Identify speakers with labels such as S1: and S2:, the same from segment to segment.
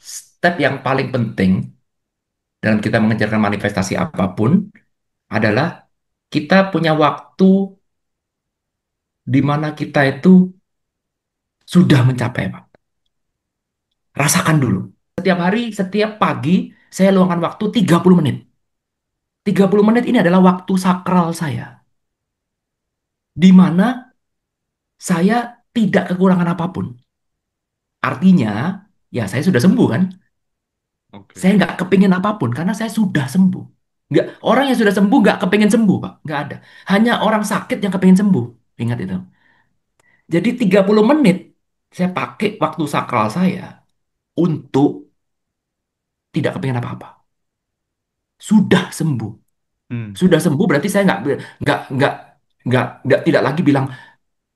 S1: step yang paling penting dalam kita mengejarkan manifestasi apapun adalah kita punya waktu di mana kita itu sudah mencapai, Pak. Rasakan dulu. Setiap hari, setiap pagi, saya luangkan waktu 30 menit. 30 menit ini adalah waktu sakral saya. Di mana saya tidak kekurangan apapun. Artinya, ya saya sudah sembuh kan? Saya
S2: Oke.
S1: nggak kepingin apapun karena saya sudah sembuh. Nggak, orang yang sudah sembuh nggak kepingin sembuh, Pak. Nggak ada. Hanya orang sakit yang kepingin sembuh. Ingat itu. Jadi 30 menit saya pakai waktu sakral saya untuk tidak kepingin apa-apa. Sudah sembuh.
S2: Hmm.
S1: Sudah sembuh berarti saya nggak tidak lagi bilang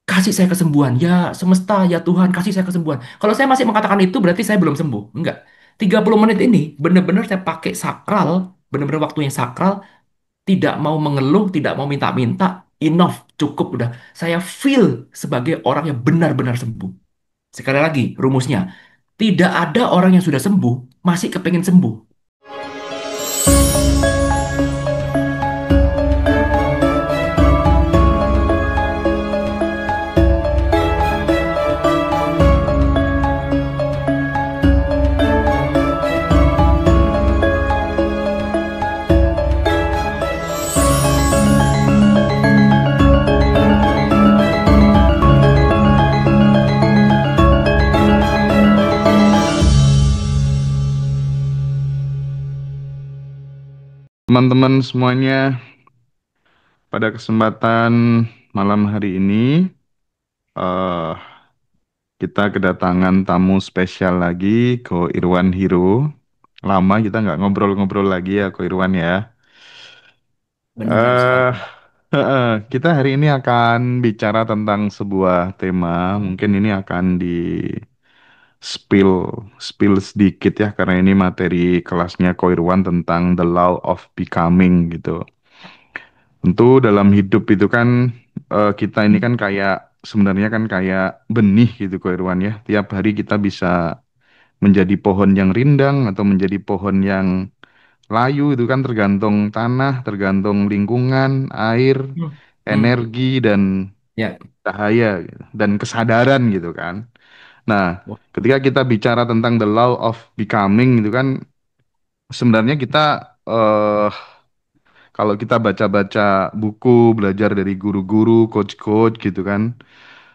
S1: kasih saya kesembuhan. Ya semesta, ya Tuhan kasih saya kesembuhan. Kalau saya masih mengatakan itu berarti saya belum sembuh. Enggak. 30 menit ini benar-benar saya pakai sakral, benar-benar waktu yang sakral, tidak mau mengeluh, tidak mau minta-minta, enough, cukup udah. Saya feel sebagai orang yang benar-benar sembuh. Sekali lagi, rumusnya, tidak ada orang yang sudah sembuh masih kepengen sembuh.
S2: Teman-teman semuanya, pada kesempatan malam hari ini, eh kita kedatangan tamu spesial lagi, Ko Irwan Hiro. Lama kita nggak ngobrol-ngobrol lagi ya, Ko Irwan ya.
S1: Benar
S2: eh
S1: sekali.
S2: kita hari ini akan bicara tentang sebuah tema. Mungkin ini akan di spill spill sedikit ya, karena ini materi kelasnya Ko Irwan tentang the law of becoming gitu. Tentu dalam hidup itu kan kita ini kan kayak sebenarnya kan kayak benih gitu Ko Irwan ya. Tiap hari kita bisa menjadi pohon yang rindang atau menjadi pohon yang layu itu kan tergantung tanah, tergantung lingkungan, air,
S1: Hmm. Hmm.
S2: energi dan
S1: Ya.
S2: cahaya gitu, dan kesadaran gitu kan. Nah,
S1: Wah.
S2: ketika kita bicara tentang the law of becoming itu kan sebenarnya kita eh kalau kita baca-baca buku, belajar dari guru-guru, coach-coach gitu kan,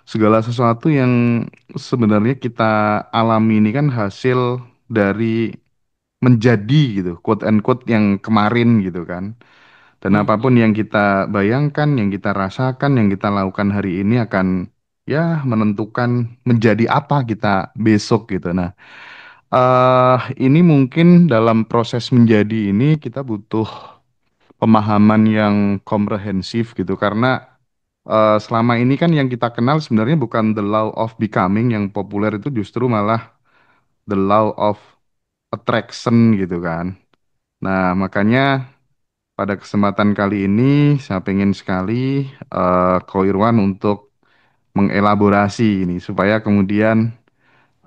S2: segala sesuatu yang sebenarnya kita alami ini kan hasil dari menjadi gitu, quote and quote yang kemarin gitu kan. Dan
S1: Hmm.
S2: apapun yang kita bayangkan, yang kita rasakan, yang kita lakukan hari ini akan ya menentukan menjadi apa kita besok gitu. Nah, ini mungkin dalam proses menjadi ini kita butuh pemahaman yang komprehensif gitu karena selama ini kan yang kita kenal sebenarnya bukan the law of becoming, yang populer itu justru malah the law of attraction gitu kan. Nah, makanya pada kesempatan kali ini saya pengen sekali Ko Irwan untuk mengelaborasi ini supaya kemudian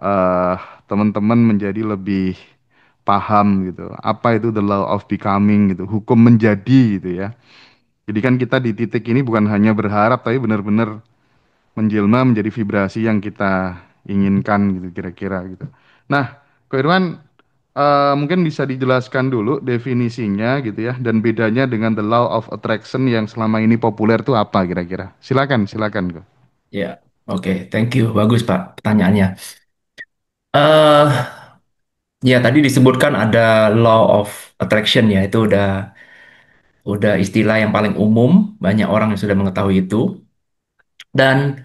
S2: eh, teman-teman menjadi lebih paham gitu. Apa itu the law of becoming gitu, hukum menjadi gitu ya. Jadi kan kita di titik ini bukan hanya berharap tapi benar-benar menjelma menjadi vibrasi yang kita inginkan gitu kira-kira gitu. Nah, Ko Irwan mungkin bisa dijelaskan dulu definisinya gitu ya dan bedanya dengan the law of attraction yang selama ini populer itu apa kira-kira? Silakan, silakan Ko.
S1: Ya. Oke, thank you. Bagus, Pak, pertanyaannya. Ya tadi disebutkan ada law of attraction ya, itu udah istilah yang paling umum, banyak orang yang sudah mengetahui itu. Dan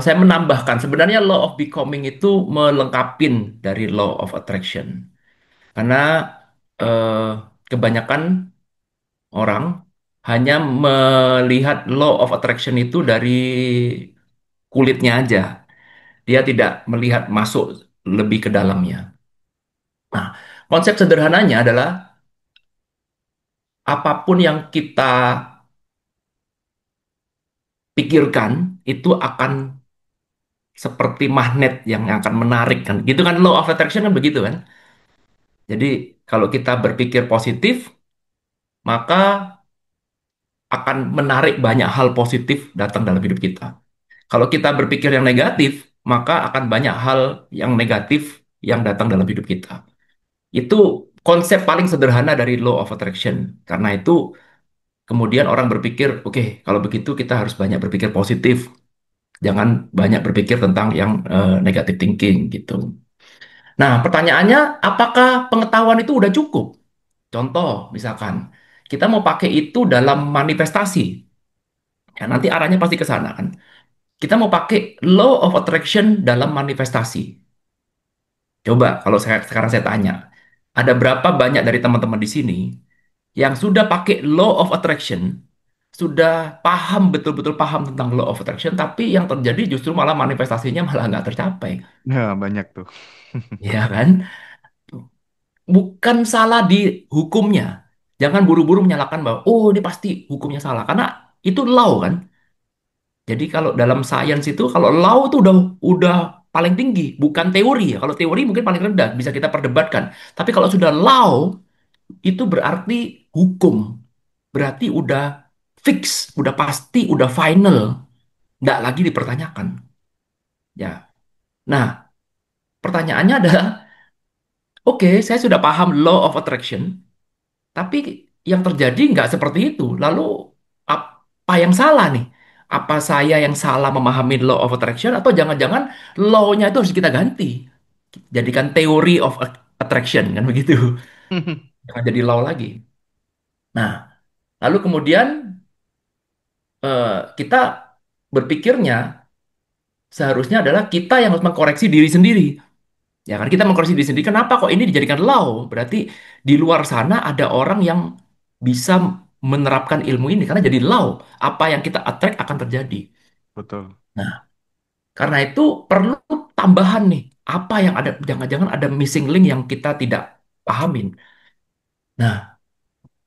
S1: saya menambahkan sebenarnya law of becoming itu melengkapin dari law of attraction. Karena eh, kebanyakan orang hanya melihat law of attraction itu dari kulitnya aja. Dia tidak melihat masuk lebih ke dalamnya. Nah, konsep sederhananya adalah apapun yang kita pikirkan itu akan seperti magnet yang akan menarik kan. Gitu kan law of attraction kan begitu kan. Jadi kalau kita berpikir positif, maka akan menarik banyak hal positif datang dalam hidup kita. Kalau kita berpikir yang negatif, maka akan banyak hal yang negatif yang datang dalam hidup kita. Itu konsep paling sederhana dari law of attraction. Karena itu kemudian orang berpikir, oke, kalau begitu kita harus banyak berpikir positif. Jangan banyak berpikir tentang yang negative thinking gitu. Nah, pertanyaannya, apakah pengetahuan itu udah cukup? Contoh, misalkan, kita mau pakai itu dalam manifestasi. Ya, nanti arahnya pasti ke sana kan. Kita mau pakai law of attraction dalam manifestasi. Coba kalau sekarang saya tanya, ada berapa banyak dari teman-teman di sini yang sudah pakai law of attraction, sudah paham betul-betul paham tentang law of attraction, tapi yang terjadi justru malah manifestasinya malah nggak tercapai,
S2: Ya, banyak tuh.
S1: ya kan? Bukan salah di hukumnya. Jangan buru-buru menyalahkan bahwa oh ini pasti hukumnya salah, karena itu law kan. Jadi kalau dalam sains itu kalau law itu udah paling tinggi, bukan teori ya. Kalau teori mungkin paling rendah bisa kita perdebatkan. Tapi kalau sudah law itu berarti hukum. Berarti udah fix, udah pasti, udah final, nggak lagi dipertanyakan. Ya. Nah, pertanyaannya adalah, oke, saya sudah paham law of attraction, tapi yang terjadi nggak seperti itu. Lalu apa yang salah nih? Apa saya yang salah memahami law of attraction atau jangan-jangan law-nya itu harus kita ganti? Jadikan teori of attraction kan begitu. Jangan jadi law lagi. Nah, lalu kemudian kita berpikirnya seharusnya adalah kita yang harus mengkoreksi diri sendiri. Ya kan kita mengkoreksi diri sendiri. Kenapa kok ini dijadikan law? Berarti di luar sana ada orang yang bisa menerapkan ilmu ini karena jadi law. Apa yang kita attract akan terjadi.
S2: Betul.
S1: Nah, karena itu perlu tambahan nih. Apa yang ada? Jangan-jangan ada missing link yang kita tidak pahamin. Nah,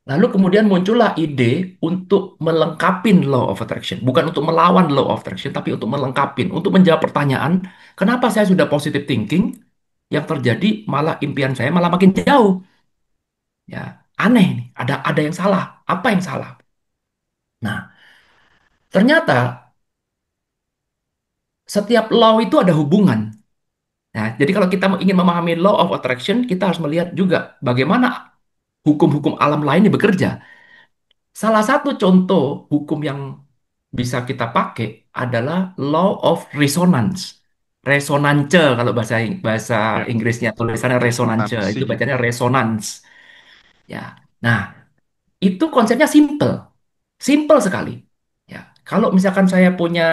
S1: lalu kemudian muncullah ide untuk melengkapin law of attraction. Bukan untuk melawan law of attraction, tapi untuk melengkapin. Untuk menjawab pertanyaan, kenapa saya sudah positive thinking, yang terjadi malah impian saya malah makin jauh. Ya, aneh nih. Ada yang salah. Apa yang salah? Nah, ternyata setiap law itu ada hubungan. Nah, jadi kalau kita ingin memahami law of attraction, kita harus melihat juga bagaimana hukum-hukum alam lainnya bekerja. Salah satu contoh hukum yang bisa kita pakai adalah law of resonance. Resonance kalau bahasa bahasa
S2: Ya,
S1: Inggrisnya tulisannya resonance,
S2: resonansi
S1: itu
S2: gitu.
S1: bacanya resonance. Ya. Nah, itu konsepnya simple. Simple sekali. Ya, kalau misalkan saya punya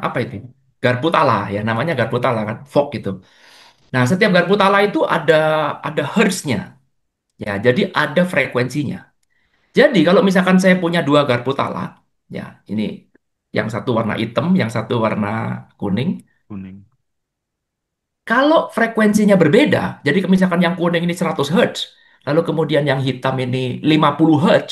S1: apa itu? Garpu tala ya, namanya garpu tala kan, fog itu. Nah, setiap garpu tala itu ada hertznya. Ya, jadi ada frekuensinya. Jadi kalau misalkan saya punya dua garpu tala, ya, ini yang satu warna hitam, yang satu warna kuning.
S2: Kuning.
S1: Kalau frekuensinya berbeda, jadi misalkan yang kuning ini 100 Hz, lalu kemudian yang hitam ini 50 Hz,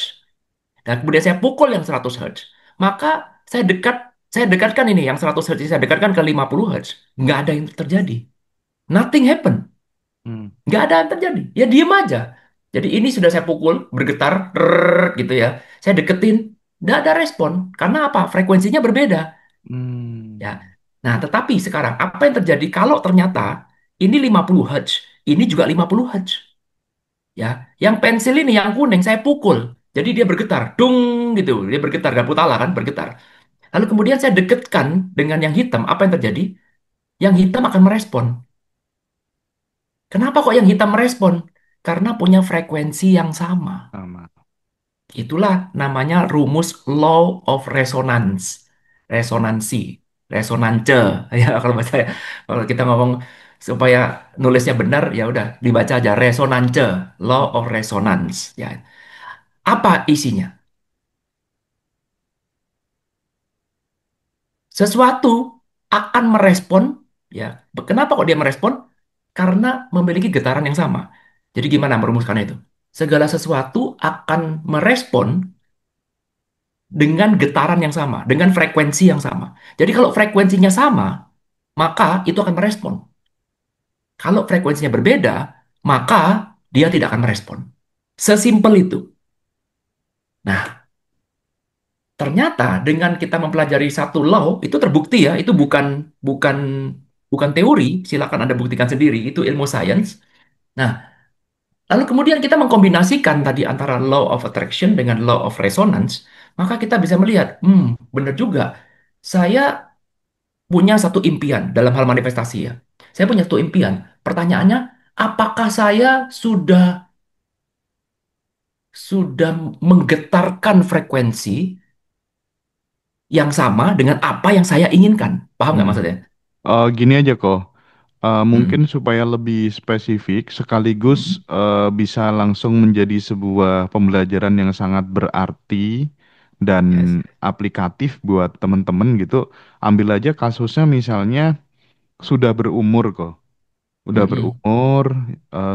S1: dan kemudian saya pukul yang 100 Hz. Maka saya dekat saya dekatkan ini yang 100 Hz ini saya dekatkan ke 50 Hz. Nggak ada yang terjadi. Nothing happen.
S2: Hmm.
S1: Nggak ada yang terjadi. Ya diem aja. Jadi ini sudah saya pukul, bergetar, rrrr, gitu ya. Saya deketin, nggak ada respon. Karena apa? Frekuensinya berbeda. Ya.
S2: Hmm.
S1: Nah, tetapi sekarang apa yang terjadi kalau ternyata ini 50 Hz, ini juga 50 Hz. Ya, yang pensil ini yang kuning saya pukul. Jadi dia bergetar, dung gitu. Dia bergetar, gak putala kan, bergetar. Lalu kemudian saya dekatkan dengan yang hitam, apa yang terjadi? Yang hitam akan merespon. Kenapa kok yang hitam merespon? Karena punya frekuensi yang sama.
S2: Sama.
S1: Itulah namanya rumus law of resonance. Resonansi, resonance. Ya kalau bahasa kalau kita ngomong supaya nulisnya benar ya udah dibaca aja resonance, law of resonance ya. Apa isinya? Sesuatu akan merespon, ya. Kenapa kok dia merespon? Karena memiliki getaran yang sama. Jadi gimana merumuskan itu? Segala sesuatu akan merespon dengan getaran yang sama, dengan frekuensi yang sama. Jadi kalau frekuensinya sama, maka itu akan merespon. Kalau frekuensinya berbeda, maka dia tidak akan merespon. Sesimpel itu. Nah, ternyata dengan kita mempelajari satu law itu terbukti ya, itu bukan bukan bukan teori, silakan Anda buktikan sendiri, itu ilmu sains. Nah, lalu kemudian kita mengkombinasikan tadi antara law of attraction dengan law of resonance, maka kita bisa melihat, benar juga. Saya punya satu impian dalam hal manifestasi ya. Saya punya satu impian. Pertanyaannya, apakah saya sudah menggetarkan frekuensi yang sama dengan apa yang saya inginkan? Paham nggak
S2: Hmm.
S1: maksudnya?
S2: Gini aja kok. Mungkin
S1: Hmm.
S2: supaya lebih spesifik, sekaligus
S1: Hmm.
S2: bisa langsung menjadi sebuah pembelajaran yang sangat berarti dan
S1: Yes.
S2: aplikatif buat teman-teman gitu. Ambil aja kasusnya misalnya sudah berumur kok. Udah
S1: Mm-mm.
S2: berumur,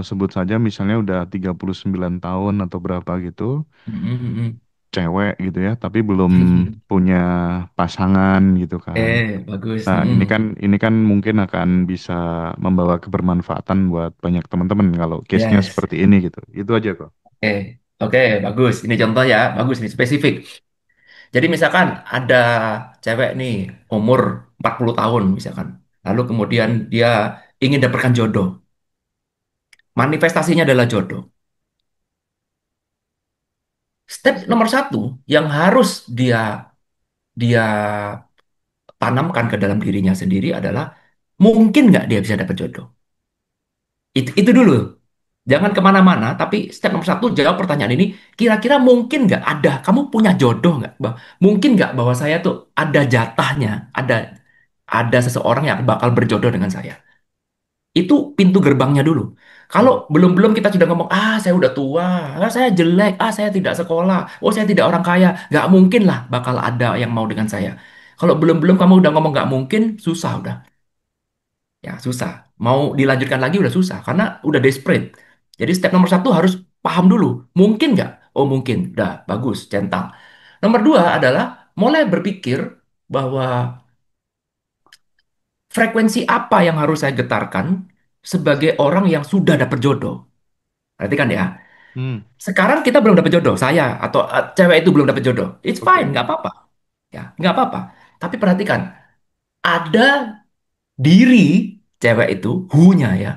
S2: sebut saja misalnya udah 39 tahun atau berapa gitu,
S1: Mm-mm.
S2: cewek gitu ya, tapi belum
S1: Mm-mm.
S2: punya pasangan gitu kan.
S1: Bagus.
S2: Nah, ini
S1: Mm-mm.
S2: kan ini kan mungkin akan bisa membawa kebermanfaatan buat banyak teman-teman kalau case-nya
S1: Yes.
S2: seperti ini gitu. Itu aja kok.
S1: Oke. Oke, bagus. Ini contoh ya, bagus ini spesifik. Jadi misalkan ada cewek nih umur 40 tahun misalkan. Lalu kemudian dia ingin dapatkan jodoh. Manifestasinya adalah jodoh. Step nomor satu yang harus dia dia tanamkan ke dalam dirinya sendiri adalah mungkin nggak dia bisa dapat jodoh. Itu dulu. Jangan kemana-mana, tapi step nomor satu jawab pertanyaan ini. Kira-kira mungkin nggak ada, kamu punya jodoh nggak? Mungkin nggak bahwa saya tuh ada jatahnya, ada seseorang yang bakal berjodoh dengan saya. Itu pintu gerbangnya dulu. Kalau
S2: Hmm.
S1: belum-belum kita sudah ngomong, saya udah tua, saya jelek, saya tidak sekolah, saya tidak orang kaya, nggak mungkin lah bakal ada yang mau dengan saya. Kalau belum-belum kamu udah ngomong nggak mungkin, susah udah. Ya, susah. Mau dilanjutkan lagi udah susah, karena udah desperate. Jadi step nomor satu harus paham dulu. Mungkin nggak? Oh mungkin. Udah, bagus, centang. Nomor dua adalah mulai berpikir bahwa frekuensi apa yang harus saya getarkan sebagai orang yang sudah dapat jodoh. Perhatikan ya.
S2: Hmm,
S1: Sekarang kita belum dapat jodoh, saya atau cewek itu belum dapat jodoh. It's fine,
S2: oke.
S1: nggak apa-apa. Ya, nggak apa-apa. Tapi perhatikan, ada diri cewek itu, who-nya ya,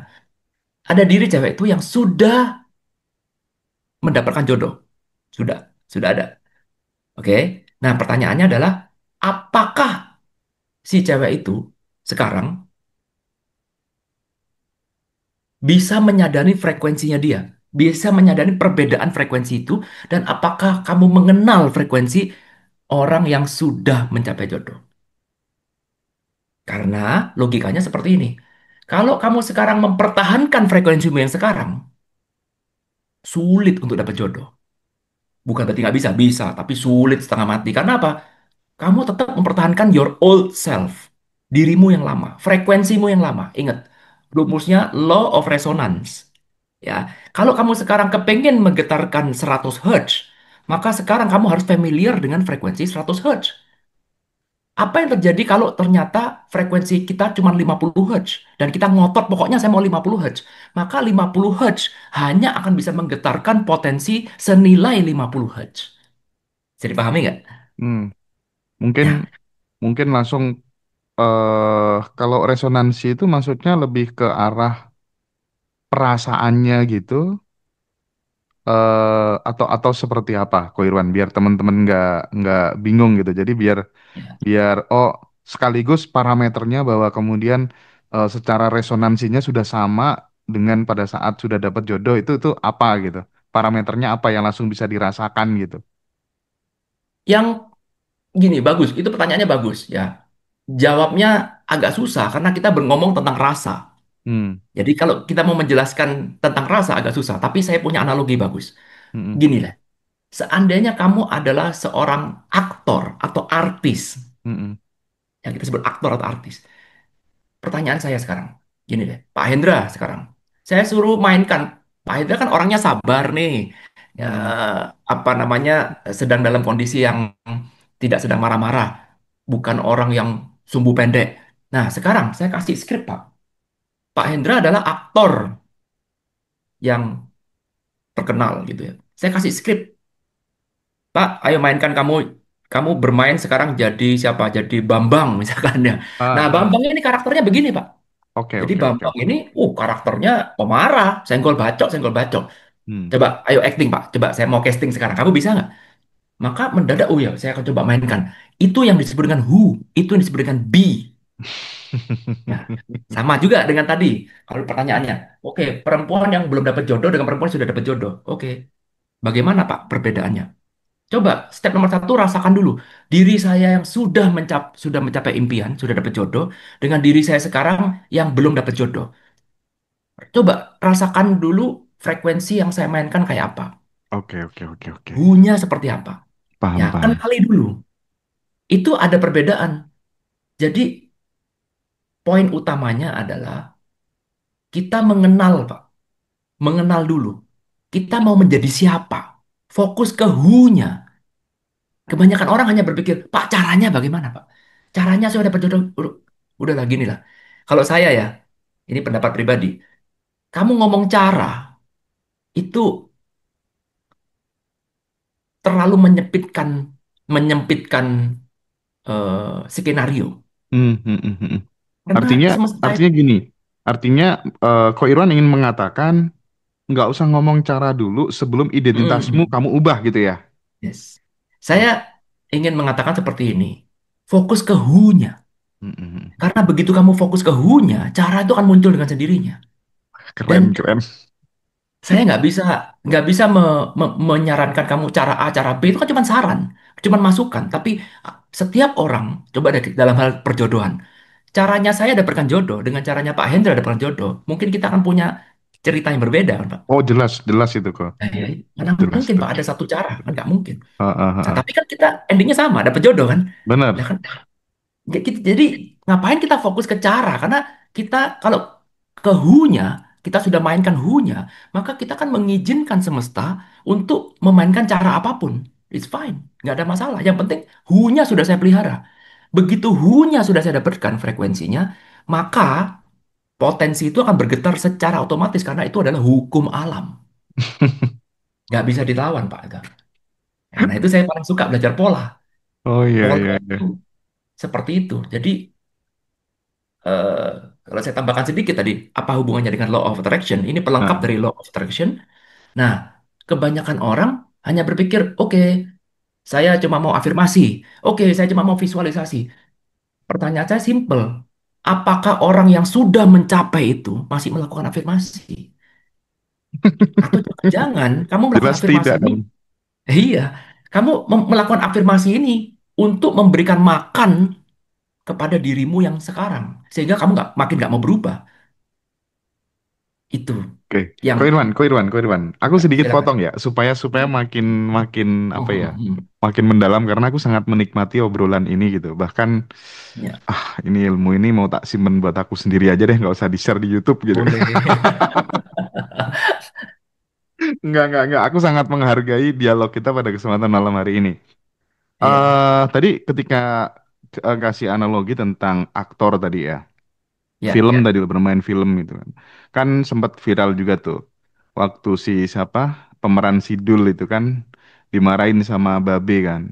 S1: ada diri cewek itu yang sudah mendapatkan jodoh. Sudah, sudah ada. Oke. Nah, pertanyaannya adalah, apakah si cewek itu sekarang bisa menyadari frekuensinya dia? Bisa menyadari perbedaan frekuensi itu, dan apakah kamu mengenal frekuensi orang yang sudah mencapai jodoh? Karena logikanya seperti ini. Kalau kamu sekarang mempertahankan frekuensimu yang sekarang, sulit untuk dapat jodoh. Bukan berarti nggak bisa, bisa, tapi sulit setengah mati. Karena apa? Kamu tetap mempertahankan your old self, dirimu yang lama, frekuensimu yang lama. Ingat, rumusnya law of resonance. Ya, kalau kamu sekarang kepengen menggetarkan 100 Hz, maka sekarang kamu harus familiar dengan frekuensi 100 Hz. Apa yang terjadi kalau ternyata frekuensi kita cuma 50 Hz dan kita ngotot pokoknya saya mau 50 Hz, maka 50 Hz hanya akan bisa menggetarkan potensi senilai 50 Hz. Bisa dipahami nggak?
S2: Hmm, mungkin
S1: Ya,
S2: mungkin langsung kalau resonansi itu maksudnya lebih ke arah perasaannya gitu, atau seperti apa, Ko Irwan, biar teman-teman nggak bingung gitu. Jadi biar
S1: ya.
S2: biar sekaligus parameternya bahwa kemudian secara resonansinya sudah sama dengan pada saat sudah dapat jodoh itu apa gitu. Parameternya apa yang langsung bisa dirasakan gitu.
S1: Yang gini bagus, itu pertanyaannya bagus ya. Jawabnya agak susah karena kita ngomong tentang rasa.
S2: Hmm,
S1: Jadi kalau kita mau menjelaskan tentang rasa agak susah, tapi saya punya analogi bagus.
S2: hmm,
S1: Gini lah, seandainya kamu adalah seorang aktor atau artis,
S2: hmm,
S1: yang kita sebut aktor atau artis. Pertanyaan saya sekarang, gini deh, Pak Hendra sekarang. Saya suruh mainkan, Pak Hendra kan orangnya sabar nih, ya,
S2: hmm,
S1: apa namanya, sedang dalam kondisi yang tidak sedang marah-marah, bukan orang yang sumbu pendek. Nah, sekarang saya kasih skrip, Pak. Pak Hendra adalah aktor yang terkenal gitu ya. Saya kasih skrip, Pak, ayo mainkan kamu, kamu bermain sekarang jadi siapa? Jadi Bambang misalkan ya.
S2: Ah,
S1: Nah,
S2: ah.
S1: Bambang ini karakternya begini, Pak.
S2: Oke,
S1: Jadi
S2: oke, oke,
S1: Bambang
S2: oke.
S1: ini, karakternya pemarah, senggol bacok, senggol bacok.
S2: Hmm.
S1: Coba, ayo acting, Pak. Coba, saya mau casting sekarang. Kamu bisa nggak? Maka mendadak, oh ya, saya akan coba mainkan. Itu yang disebut dengan who, itu yang disebut dengan be. Nah, sama juga dengan tadi. Kalau pertanyaannya, oke, perempuan yang belum dapat jodoh dengan perempuan yang sudah dapat jodoh. Oke, bagaimana Pak perbedaannya? Coba step nomor satu rasakan dulu diri saya yang sudah mencapai impian, sudah dapat jodoh dengan diri saya sekarang yang belum dapat jodoh. Coba rasakan dulu frekuensi yang saya mainkan kayak apa,
S2: Oke, oke, oke, oke.
S1: hunya seperti apa. Ya,
S2: Paham, paham.
S1: kenali dulu. Itu ada perbedaan. Jadi poin utamanya adalah kita mengenal, Pak. Mengenal dulu. Kita mau menjadi siapa? Fokus ke who-nya. Kebanyakan orang hanya berpikir, Pak, caranya bagaimana, Pak? Caranya saya dapat jodoh. Udah lah, gini lah. Kalau saya ya, ini pendapat pribadi. Kamu ngomong cara, itu terlalu menyempitkan skenario.
S2: Hmm, hmm, hmm, hmm.
S1: Karena
S2: Artinya,
S1: semesta
S2: artinya gini. Artinya, Ko Irwan ingin mengatakan nggak usah ngomong cara dulu sebelum identitasmu
S1: Mm,
S2: kamu ubah gitu ya.
S1: yes.
S2: Oh.
S1: Saya ingin mengatakan seperti ini. Fokus ke who-nya.
S2: Hmm, hmm, hmm.
S1: Karena begitu kamu fokus ke who-nya, cara itu akan muncul dengan sendirinya. Dan
S2: Keren, keren.
S1: saya nggak bisa menyarankan kamu cara A, cara B itu kan cuma saran, cuma masukan. Tapi setiap orang, coba deh dalam hal perjodohan, caranya saya dapatkan jodoh dengan caranya Pak Hendra dapatkan jodoh, mungkin kita akan punya cerita yang berbeda kan Pak.
S2: Oh, jelas, jelas itu kok.
S1: Nah, ya, mana
S2: Jelas
S1: mungkin
S2: itu.
S1: Pak ada satu cara kan nggak mungkin. Nah,
S2: Ah.
S1: tapi kan kita endingnya sama, dapat jodoh kan. Nah,
S2: Benar.
S1: kan jadi ngapain kita fokus ke cara? Karena kita kalau ke who-nya, kita sudah mainkan who-nya, maka kita kan mengizinkan semesta untuk memainkan cara apapun. It's fine, nggak ada masalah. Yang penting who-nya sudah saya pelihara. Begitu who-nya sudah saya dapatkan frekuensinya, maka potensi itu akan bergetar secara otomatis karena itu adalah hukum alam. Nggak bisa dilawan, Pak. Itu. Nah, itu saya paling suka belajar pola.
S2: Oh iya,
S1: Pola
S2: iya,
S1: itu
S2: iya.
S1: seperti itu. Jadi eh, kalau saya tambahkan sedikit tadi, apa hubungannya dengan law of attraction? Ini pelengkap
S2: Ah.
S1: dari law of attraction. Nah, kebanyakan orang hanya berpikir, oke, saya cuma mau afirmasi. Oke, saya cuma mau visualisasi. Pertanyaan saya simple. Apakah orang yang sudah mencapai itu masih melakukan afirmasi? Atau jangan-jangan kamu melakukan
S2: Jelas
S1: afirmasi
S2: tidak
S1: ini?
S2: dong.
S1: Iya, kamu melakukan afirmasi ini untuk memberikan makan kepada dirimu yang sekarang. Sehingga kamu makin nggak mau berubah. Itu
S2: Oke,
S1: yang
S2: Ko Irwan. Aku
S1: ya,
S2: sedikit
S1: silakan.
S2: potong ya, supaya makin makin
S1: Hmm,
S2: apa ya,
S1: hmm, hmm.
S2: makin mendalam karena aku sangat menikmati obrolan ini gitu. Bahkan
S1: Ya,
S2: ini ilmu ini mau tak simpen buat aku sendiri aja deh, nggak usah di-share di YouTube gitu.
S1: boleh.
S2: Nggak. Aku sangat menghargai dialog kita pada kesempatan malam hari ini.
S1: Iya,
S2: Tadi ketika kasih analogi tentang aktor tadi ya,
S1: ya.
S2: film tadi bermain film gitu kan, kan sempat viral juga tuh, waktu si siapa pemeran Sidul itu kan dimarahin sama Babe kan,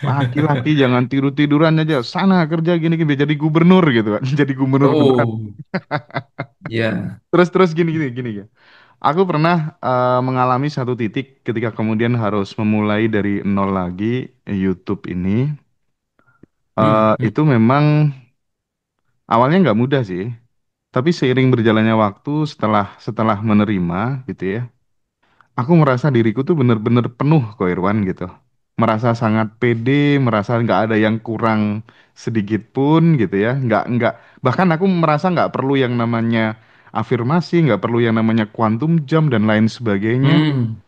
S2: laki-laki jangan tidur-tiduran aja, sana kerja gini-gini biar jadi gubernur gitu kan, jadi gubernur beneran.
S1: Oh, ya.
S2: Terus terus gini ya. Aku pernah mengalami satu titik ketika kemudian harus memulai dari nol lagi YouTube ini.
S1: Hmm, hmm,
S2: Itu memang awalnya nggak mudah sih, tapi seiring berjalannya waktu setelah setelah menerima gitu ya, aku merasa diriku tuh bener-bener penuh kok Irwan gitu. Merasa sangat pede, merasa nggak ada yang kurang sedikit pun gitu ya. Nggak, bahkan aku merasa nggak perlu yang namanya afirmasi, nggak perlu yang namanya quantum jump dan lain sebagainya.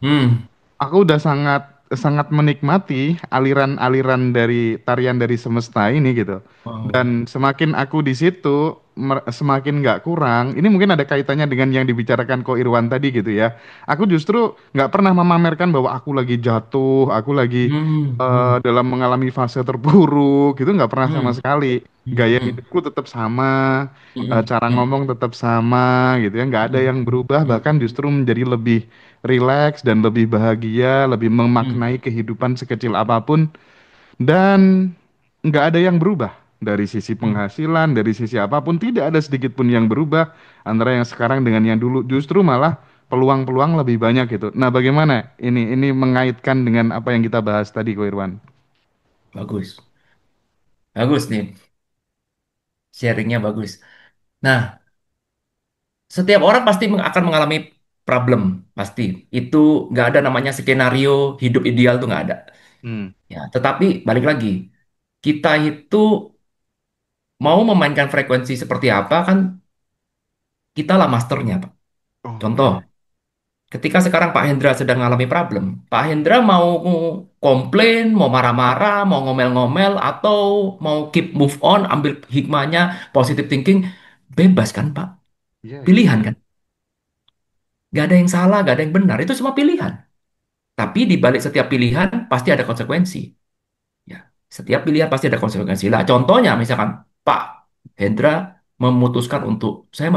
S1: hmm.
S2: Aku udah sangat sangat menikmati aliran-aliran dari tarian dari semesta ini gitu.
S1: Wow.
S2: Dan semakin aku di situ, semakin nggak kurang. Ini mungkin ada kaitannya dengan yang dibicarakan Ko Irwan tadi gitu ya. Aku justru nggak pernah memamerkan bahwa aku lagi jatuh, aku lagi
S1: Hmm, hmm,
S2: dalam mengalami fase terburuk gitu, nggak pernah sama
S1: hmm.
S2: sekali. gaya
S1: Hmm.
S2: hidupku tetap sama,
S1: Hmm.
S2: cara
S1: Hmm.
S2: ngomong tetap sama gitu ya, nggak ada
S1: Hmm.
S2: yang berubah,
S1: Hmm.
S2: bahkan justru menjadi lebih rileks dan lebih bahagia, lebih
S1: Hmm.
S2: memaknai kehidupan sekecil apapun, dan nggak ada yang berubah dari sisi
S1: Hmm.
S2: penghasilan, dari sisi apapun, tidak ada sedikit pun yang berubah antara yang sekarang dengan yang dulu, justru malah peluang-peluang lebih banyak gitu. Nah, bagaimana ini mengaitkan dengan apa yang kita bahas tadi, Ko Irwan?
S1: Bagus. Bagus nih. Sharingnya bagus. Nah, setiap orang pasti akan mengalami problem. Pasti. Itu nggak ada namanya skenario hidup ideal tuh nggak ada.
S2: Hmm.
S1: Ya, tetapi balik lagi. Kita itu mau memainkan frekuensi seperti apa kan kita lah masternya, Pak.
S2: Oh
S1: Contoh,
S2: iya.
S1: ketika sekarang Pak Hendra sedang mengalami problem, Pak Hendra mau komplain, mau marah-marah, mau ngomel-ngomel, atau mau keep move on, ambil hikmahnya, positive thinking, bebas kan, Pak?
S2: Iya, iya,
S1: Pilihan
S2: iya.
S1: kan? Gak ada yang salah, gak ada yang benar. Itu semua pilihan. Tapi di balik setiap pilihan pasti ada konsekuensi. Ya, setiap pilihan pasti ada konsekuensi. Lah, contohnya misalkan Pak Hendra memutuskan untuk saya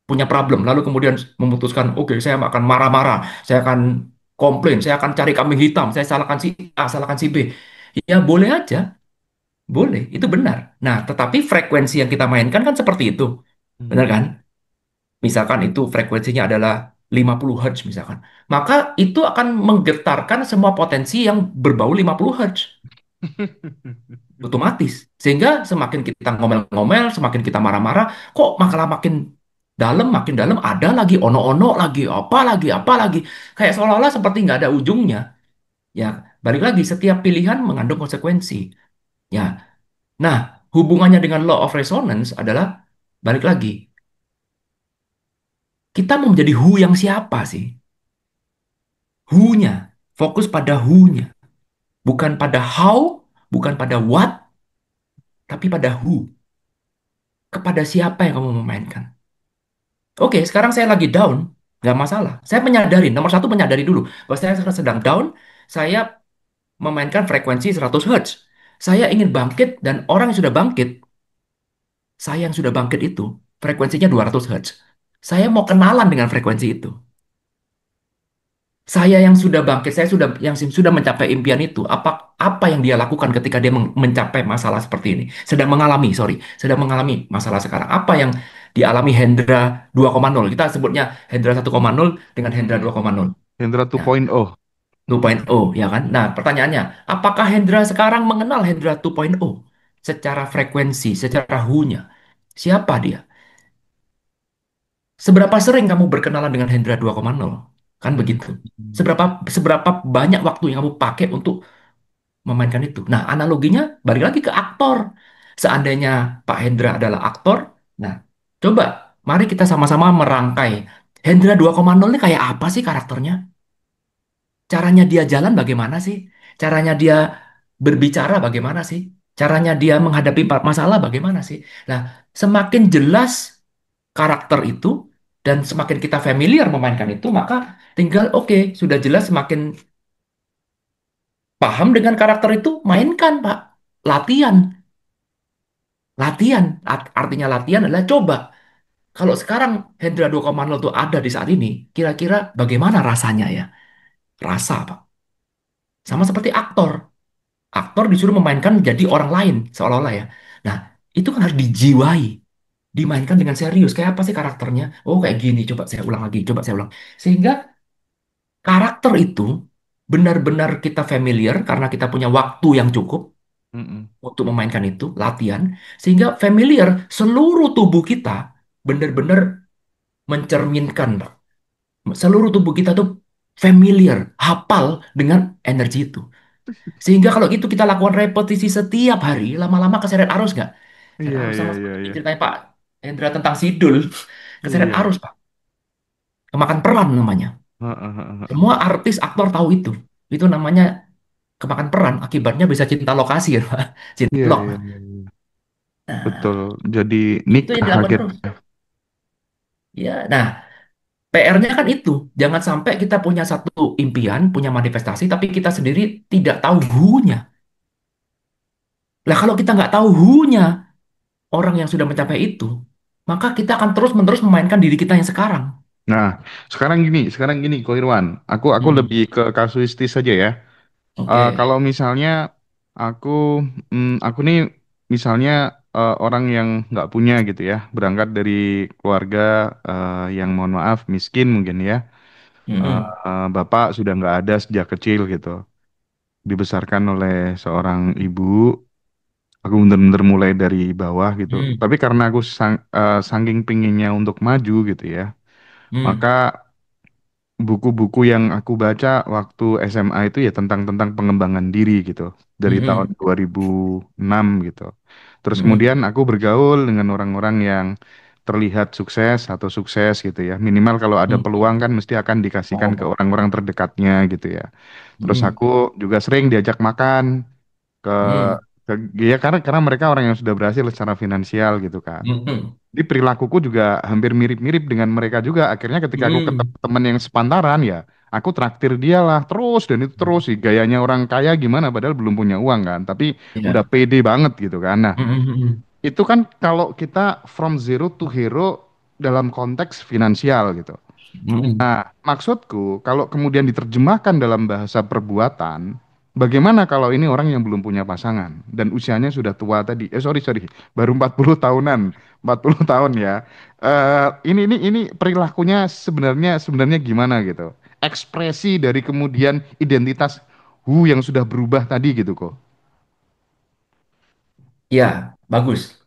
S1: punya problem, lalu kemudian memutuskan, oke, saya akan marah-marah, saya akan komplain, saya akan cari kambing hitam, saya salahkan si A, salahkan si B. Ya boleh aja, boleh, itu benar. Nah, tetapi frekuensi yang kita mainkan kan seperti itu, benar
S2: Hmm.
S1: kan? Misalkan itu frekuensinya adalah 50 Hz misalkan. Maka itu akan menggetarkan semua potensi yang berbau 50 Hz. Otomatis. Sehingga semakin kita ngomel-ngomel, semakin kita marah-marah, kok malah makin dalam, ada lagi ono-ono lagi, apa lagi. Kayak seolah-olah seperti nggak ada ujungnya. Ya, balik lagi, setiap pilihan mengandung konsekuensi. Ya, nah, hubungannya dengan law of resonance adalah, balik lagi, kita mau menjadi who yang siapa sih? Who-nya. Fokus pada who-nya. Bukan pada how, bukan pada what, tapi pada who. Kepada siapa yang kamu memainkan. Oke, sekarang saya lagi down, nggak masalah. Saya menyadari, nomor satu menyadari dulu bahwa saya sekarang sedang down, saya memainkan frekuensi 100 Hz. Saya ingin bangkit dan orang yang sudah bangkit, saya yang sudah bangkit itu, frekuensinya 200 Hz. Saya mau kenalan dengan frekuensi itu. Saya yang sudah bangkit, saya sudah sudah mencapai impian itu. Apa apa yang dia lakukan ketika dia mencapai masalah seperti ini? Sedang mengalami masalah sekarang. Apa yang dialami Hendra 2,0? Kita sebutnya Hendra 1,0 dengan Hendra
S2: Mm-mm.
S1: 2,0.
S2: Hendra
S1: Ya,
S2: 2.0.
S1: 2.0 ya kan? Nah, pertanyaannya, apakah Hendra sekarang mengenal Hendra 2.0 secara frekuensi, secara hu-nya? Siapa dia? Seberapa sering kamu berkenalan dengan Hendra 2,0? Kan begitu.
S2: Hmm.
S1: Seberapa seberapa banyak waktu yang kamu pakai untuk memainkan itu. Nah, analoginya balik lagi ke aktor. Seandainya Pak Hendra adalah aktor, nah, coba mari kita sama-sama merangkai. Hendra 2,0 ini kayak apa sih karakternya? Caranya dia jalan bagaimana sih? Caranya dia berbicara bagaimana sih? Caranya dia menghadapi masalah bagaimana sih? Nah, semakin jelas karakter itu dan semakin kita familiar memainkan itu, maka tinggal oke, sudah jelas semakin paham dengan karakter itu, mainkan, Pak. Latihan. Latihan, artinya latihan adalah coba. Kalau sekarang Hendra 2,0 itu ada di saat ini, kira-kira bagaimana rasanya ya? Rasa, Pak. Sama seperti aktor. Aktor disuruh memainkan jadi orang lain, seolah-olah ya. Nah, itu kan harus dijiwai. Dimainkan dengan serius. Kayak apa sih karakternya? Oh, kayak gini. Coba saya ulang lagi. Coba saya ulang. Sehingga karakter itu benar-benar kita familiar karena kita punya waktu yang cukup
S2: Mm-mm.
S1: untuk memainkan itu, latihan, sehingga familiar seluruh tubuh kita benar-benar mencerminkan, Pak. Seluruh tubuh kita tuh familiar, hafal dengan energi itu. Sehingga kalau itu kita lakukan repetisi setiap hari, lama-lama keseret arus nggak? Keseret
S2: Iya,
S1: arus
S2: iya,
S1: sama
S2: iya,
S1: seperti
S2: iya.
S1: ceritanya Pak Hendra tentang Sidul. Keseret
S2: Iya.
S1: arus, Pak. Kemakan peran namanya.
S2: Heeh, heeh, heeh.
S1: Semua artis, aktor tahu itu. Itu namanya kemakan peran, akibatnya bisa cinta lokasi ya, Pak.
S2: Iya,
S1: Cinta.
S2: iya, iya, iya. Betul.
S1: Nah,
S2: Jadi
S1: itu yang
S2: nikah
S1: dilakukan terus.
S2: akhirnya.
S1: Ya, nah, PR-nya kan itu. Jangan sampai kita punya satu impian, punya manifestasi, tapi kita sendiri tidak tahu who-nya. Lah kalau kita nggak tahu who-nya orang yang sudah mencapai itu, maka kita akan terus-menerus memainkan diri kita yang sekarang.
S2: Nah, sekarang gini, Ko Irwan. Aku
S1: Mm-mm.
S2: lebih ke kasuistis saja ya.
S1: Oke.
S2: Kalau misalnya aku, aku nih misalnya orang yang nggak punya gitu ya, berangkat dari keluarga yang mohon maaf miskin mungkin ya.
S1: Mm-mm.
S2: Bapak sudah nggak ada sejak kecil gitu, dibesarkan oleh seorang ibu. Aku bener-bener mulai dari bawah gitu.
S1: Mm.
S2: Tapi karena aku saking pinginnya untuk maju gitu ya, maka
S1: Mm.
S2: buku-buku yang aku baca waktu SMA itu ya tentang pengembangan diri gitu dari tahun
S1: Mm-mm.
S2: 2006 gitu. Terus
S1: Mm-mm.
S2: kemudian aku bergaul dengan orang-orang yang terlihat sukses atau sukses gitu ya. Minimal kalau ada
S1: Mm.
S2: peluang kan mesti akan dikasihkan ke
S1: Oh.
S2: orang-orang terdekatnya gitu ya. Terus
S1: Mm.
S2: aku juga sering diajak makan ke,
S1: Mm.
S2: ke ya karena mereka orang yang sudah berhasil secara finansial gitu kan.
S1: Mm-mm.
S2: Jadi perilakuku juga hampir mirip-mirip dengan mereka juga. Akhirnya ketika aku ketemu
S1: Mm.
S2: teman yang sepantaran ya, aku traktir dia lah terus dan itu terus sih gayanya orang kaya gimana padahal belum punya uang kan, tapi udah
S1: Iya.
S2: pede banget gitu kan. Nah,
S1: Mm-mm.
S2: itu kan kalau kita from zero to hero dalam konteks finansial gitu.
S1: Mm-mm.
S2: Maksudku, kalau kemudian diterjemahkan dalam bahasa perbuatan, bagaimana kalau ini orang yang belum punya pasangan dan usianya sudah tua tadi? Sorry, sorry, baru 40 tahunan, 40 tahun ya. Ini perilakunya sebenarnya gimana gitu? Ekspresi dari kemudian identitas yang sudah berubah tadi gitu kok.
S1: Ya, bagus.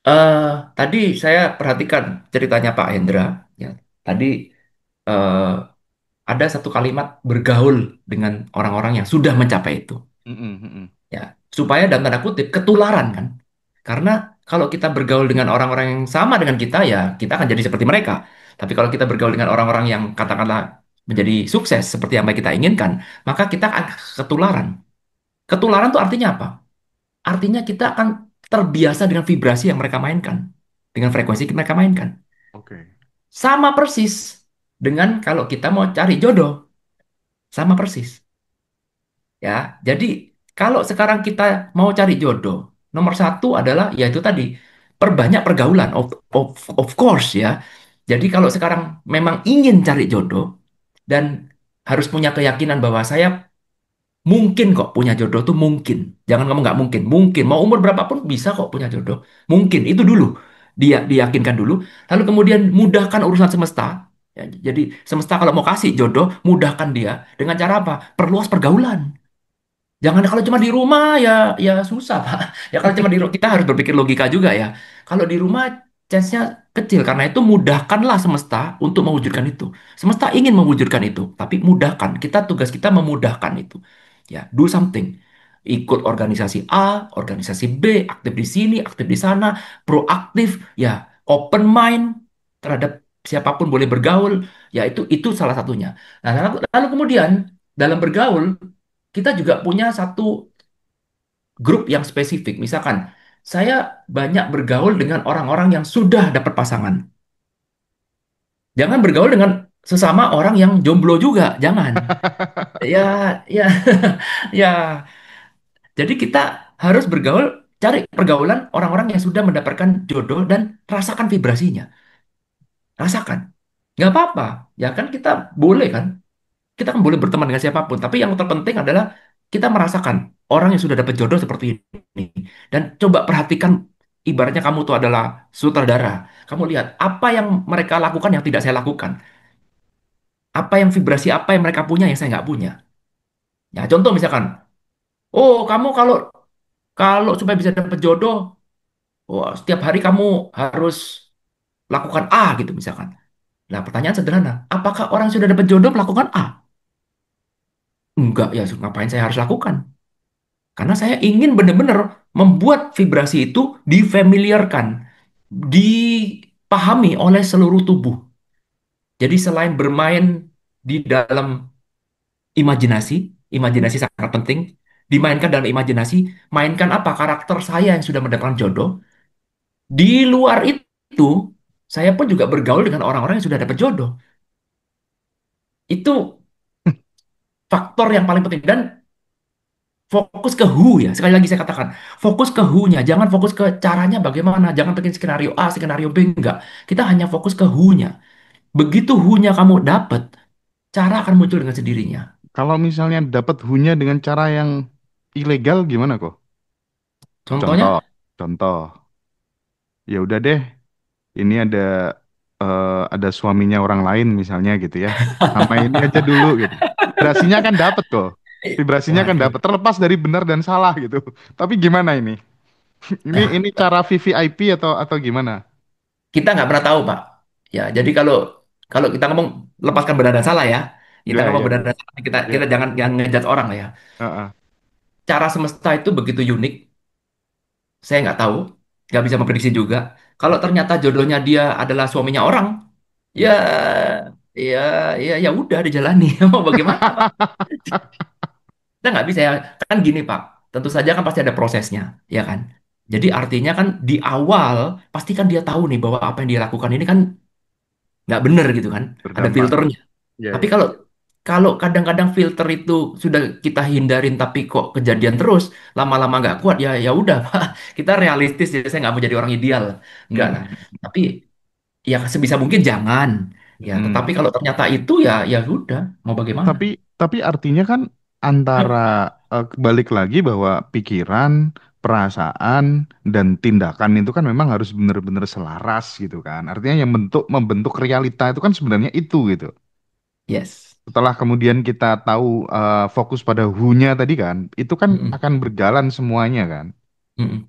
S1: Eh, Tadi saya perhatikan ceritanya Pak Hendra. Ya, tadi eh, ada satu kalimat bergaul dengan orang-orang yang sudah mencapai itu.
S2: Mm-mm, mm-mm.
S1: Ya, supaya dalam tanda kutip ketularan kan. Karena kalau kita bergaul dengan orang-orang yang sama dengan kita, ya kita akan jadi seperti mereka. Tapi kalau kita bergaul dengan orang-orang yang katakanlah menjadi sukses seperti yang kita inginkan, maka kita akan ketularan. Ketularan itu artinya apa? Artinya kita akan terbiasa dengan vibrasi yang mereka mainkan, dengan frekuensi yang mereka mainkan.
S2: Oke.
S1: Sama persis dengan kalau kita mau cari jodoh, sama persis. Ya, jadi kalau sekarang kita mau cari jodoh, nomor satu adalah yaitu tadi perbanyak pergaulan, of course ya. Jadi kalau sekarang memang ingin cari jodoh dan harus punya keyakinan bahwa saya mungkin kok punya jodoh tuh mungkin. Jangan kamu nggak mungkin. Mungkin. Mau umur berapapun bisa kok punya jodoh. Mungkin. Itu dulu. Dia diyakinkan dulu. Lalu kemudian mudahkan urusan semesta. Ya, jadi semesta kalau mau kasih jodoh, mudahkan dia. Dengan cara apa? Perluas pergaulan. Jangan kalau cuma di rumah ya ya susah Pak. Ya kalau cuma di rumah kita harus berpikir logika juga ya. Kalau di rumah chance-nya kecil karena itu mudahkanlah semesta untuk mewujudkan itu. Semesta ingin mewujudkan itu, tapi mudahkan. Tugas kita memudahkan itu. Ya, do something. Ikut organisasi A, organisasi B, aktif di sini, aktif di sana, proaktif, ya, open mind terhadap siapapun boleh bergaul. Ya itu salah satunya. Nah, lalu kemudian dalam bergaul kita juga punya satu grup yang spesifik. Misalkan, saya banyak bergaul dengan orang-orang yang sudah dapat pasangan. Jangan bergaul dengan sesama orang yang jomblo juga, jangan. Ya, ya, ya. Jadi kita harus bergaul, cari pergaulan orang-orang yang sudah mendapatkan jodoh dan rasakan vibrasinya. Rasakan. Nggak apa-apa. Ya kan kita boleh kan. Kita kan boleh berteman dengan siapapun, tapi yang terpenting adalah kita merasakan orang yang sudah dapat jodoh seperti ini. Dan coba perhatikan, ibaratnya kamu tuh adalah sutradara. Kamu lihat apa yang mereka lakukan yang tidak saya lakukan. Apa yang vibrasi apa yang mereka punya yang saya nggak punya. Ya, contoh misalkan, oh kamu kalau kalau supaya bisa dapat jodoh, oh, setiap hari kamu harus lakukan A gitu misalkan. Nah, pertanyaan sederhana, apakah orang yang sudah dapat jodoh melakukan A? Enggak, ya ngapain saya harus lakukan? Karena saya ingin benar-benar membuat vibrasi itu difamiliarkan, dipahami oleh seluruh tubuh. Jadi selain bermain di dalam imajinasi, imajinasi sangat penting, dimainkan dalam imajinasi, mainkan apa karakter saya yang sudah mendapatkan jodoh. Di luar itu, saya pun juga bergaul dengan orang-orang yang sudah dapat jodoh. Itu faktor yang paling penting. Dan Fokus ke who ya. Sekali lagi saya katakan, fokus ke who-nya, jangan fokus ke caranya bagaimana, jangan bikin skenario A, skenario B, enggak. Kita hanya fokus ke who-nya. Begitu who-nya kamu dapat, cara akan muncul dengan sendirinya.
S2: Kalau misalnya dapat hunya dengan cara yang ilegal gimana kok? Contoh,
S1: Contohnya,
S2: contoh. Ya udah deh, ini ada suaminya orang lain misalnya gitu ya. Sama ini aja dulu gitu. Vibrasinya kan dapat kok. Vibrasinya kan
S1: waduh,
S2: dapat terlepas dari benar dan salah gitu. Tapi gimana ini? Ini
S1: nah,
S2: cara VVIP atau gimana?
S1: kita nggak pernah tahu, Pak. Ya, jadi kalau kalau kita ngomong lepaskan benar dan salah ya, kita
S2: Ya,
S1: ngomong
S2: ya,
S1: benar
S2: ya.
S1: dan salah, kita
S2: Ya,
S1: kita
S2: ya.
S1: jangan ngejudge orang lah ya.
S2: Heeh.
S1: Cara semesta itu begitu unik, saya nggak tahu, nggak bisa memprediksi juga. Kalau
S2: Oke.
S1: ternyata jodohnya dia adalah suaminya orang, ya, ya, ya udah dijalani. Mau bagaimana, Pak? Kita nggak bisa ya. Kan gini, Pak. Tentu saja kan pasti ada prosesnya, ya kan? Jadi artinya kan di awal pasti kan dia tahu nih bahwa apa yang dia lakukan ini kan nggak bener gitu kan. Ada
S2: Berdampak.
S1: filternya.
S2: Ya,
S1: Tapi
S2: ya.
S1: kalau kalau kadang-kadang filter itu sudah kita hindarin tapi kok kejadian terus, lama-lama nggak kuat ya ya udah, Pak. Kita realistis ya, saya nggak mau jadi orang ideal. Enggak lah.
S2: Mm-mm.
S1: Tapi ya sebisa mungkin jangan. Ya,
S2: Mm-mm.
S1: tetapi kalau ternyata itu ya ya udah, mau bagaimana?
S2: Tapi artinya kan antara balik lagi bahwa pikiran, perasaan, dan tindakan itu kan memang harus benar-benar selaras gitu kan. Artinya yang membentuk realita itu kan sebenarnya itu gitu.
S1: Yes.
S2: Setelah kemudian kita tahu fokus pada who-nya tadi kan, itu kan
S1: Mm-mm.
S2: akan berjalan semuanya kan.
S1: Mm-mm.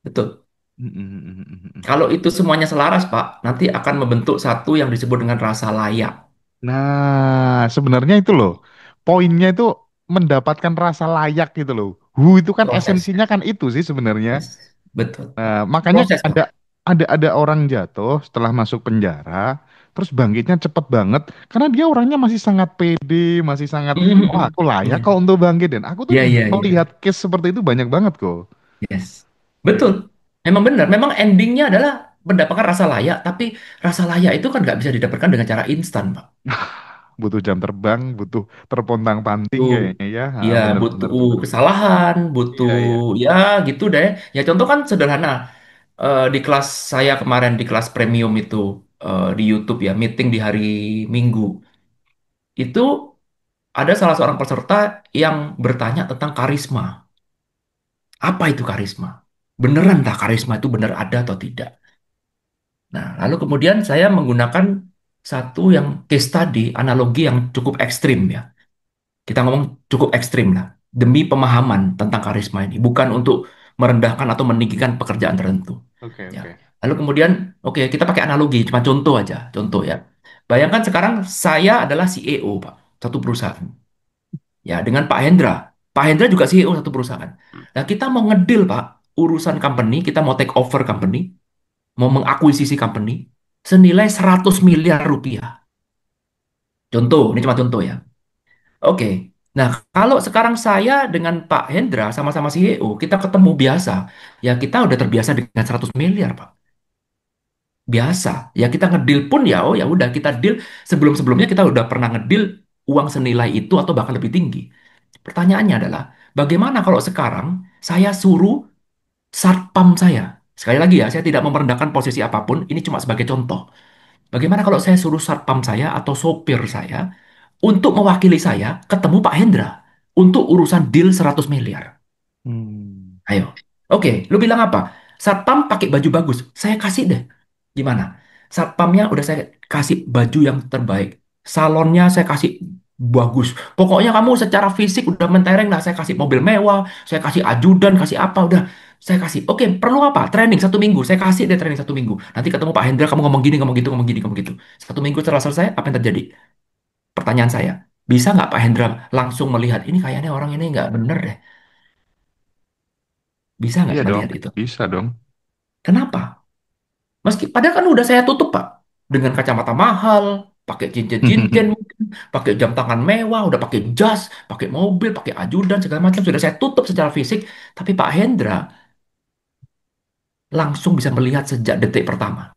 S1: Betul.
S2: Mm-mm.
S1: Kalau itu semuanya selaras, Pak, nanti akan membentuk satu yang disebut dengan rasa layak.
S2: Nah, sebenarnya itu loh, poinnya itu mendapatkan rasa layak gitu loh. Who itu kan
S1: Proses.
S2: esensinya kan itu sih sebenarnya.
S1: Yes. Betul.
S2: Nah, makanya
S1: Proses,
S2: ada
S1: Pak.
S2: ada orang jatuh setelah masuk penjara, terus bangkitnya cepet banget karena dia orangnya masih sangat pede, masih sangat, oh
S1: Mm-mm.
S2: aku layak
S1: Iya.
S2: kok untuk bangkit dan aku tuh
S1: Iya, iya, iya.
S2: melihat case seperti itu banyak banget kok.
S1: Yes. Betul. Memang benar. Memang endingnya adalah mendapatkan rasa layak, tapi rasa layak itu kan nggak bisa didapatkan dengan cara instan, Pak.
S2: Butuh jam terbang, butuh terpontang-panting
S1: Butuh,
S2: kayaknya ya.
S1: ya,
S2: Bener bener
S1: butuh
S2: bener bener.
S1: kesalahan, butuh,
S2: Iya iya.
S1: ya gitu deh. Ya contoh kan sederhana. Di kelas saya kemarin, di kelas premium itu, di YouTube ya, meeting di hari Minggu. Itu ada salah seorang peserta yang bertanya tentang karisma. Apa itu karisma? Beneran tak karisma itu benar ada atau tidak? Nah, lalu kemudian saya menggunakan satu yang case study, analogi yang cukup ekstrim ya. Kita ngomong cukup ekstrim lah. Demi pemahaman tentang karisma ini. Bukan untuk merendahkan atau meninggikan pekerjaan tertentu.
S2: Oke
S1: Ya.
S2: oke.
S1: Lalu kemudian, oke, kita pakai analogi, cuma contoh aja. Contoh ya. Bayangkan sekarang saya adalah CEO, Pak. Satu perusahaan. Ya, dengan Pak Hendra. Pak Hendra juga CEO satu perusahaan. Nah, kita mau ngedil, Pak, urusan company, kita mau take over company, mau mengakuisisi company, senilai 100 miliar rupiah. Contoh, ini cuma contoh ya. Oke. Nah, kalau sekarang saya dengan Pak Hendra sama-sama CEO, kita ketemu biasa, ya kita udah terbiasa dengan 100 miliar, Pak. Biasa. Ya kita ngedil pun ya, oh ya udah kita deal sebelum-sebelumnya kita udah pernah ngedil uang senilai itu atau bahkan lebih tinggi. Pertanyaannya adalah, bagaimana kalau sekarang saya suruh satpam saya? Sekali lagi ya, saya tidak memperendahkan posisi apapun, ini cuma sebagai contoh. Bagaimana kalau saya suruh satpam saya atau sopir saya untuk mewakili saya ketemu Pak Hendra untuk urusan deal 100 miliar?
S2: Hmm.
S1: Ayo. Oke, lu bilang apa? Satpam pakai baju bagus. Saya kasih deh. Gimana? Satpamnya udah saya kasih baju yang terbaik. Salonnya saya kasih bagus. Pokoknya kamu secara fisik udah mentereng lah. Saya kasih mobil mewah, saya kasih ajudan, kasih apa, udah. Saya kasih. Oke, perlu apa? Training 1 minggu. Saya kasih deh training 1 minggu. Nanti ketemu Pak Hendra, kamu ngomong gini, ngomong gitu, ngomong gini, ngomong gitu. 1 minggu setelah selesai, apa yang terjadi? Pertanyaan saya, bisa nggak Pak Hendra langsung melihat ini kayaknya orang ini nggak bener deh? Bisa nggak
S2: Iya dong,
S1: melihat itu?
S2: bisa dong.
S1: Kenapa? Meski padahal kan udah saya tutup, Pak. Dengan kacamata mahal, pakai cincin-cincin, mungkin, pakai jam tangan mewah, udah pakai jas, pakai mobil, pakai ajudan, segala macam. Sudah saya tutup secara fisik. Tapi Pak Hendra langsung bisa melihat sejak detik pertama.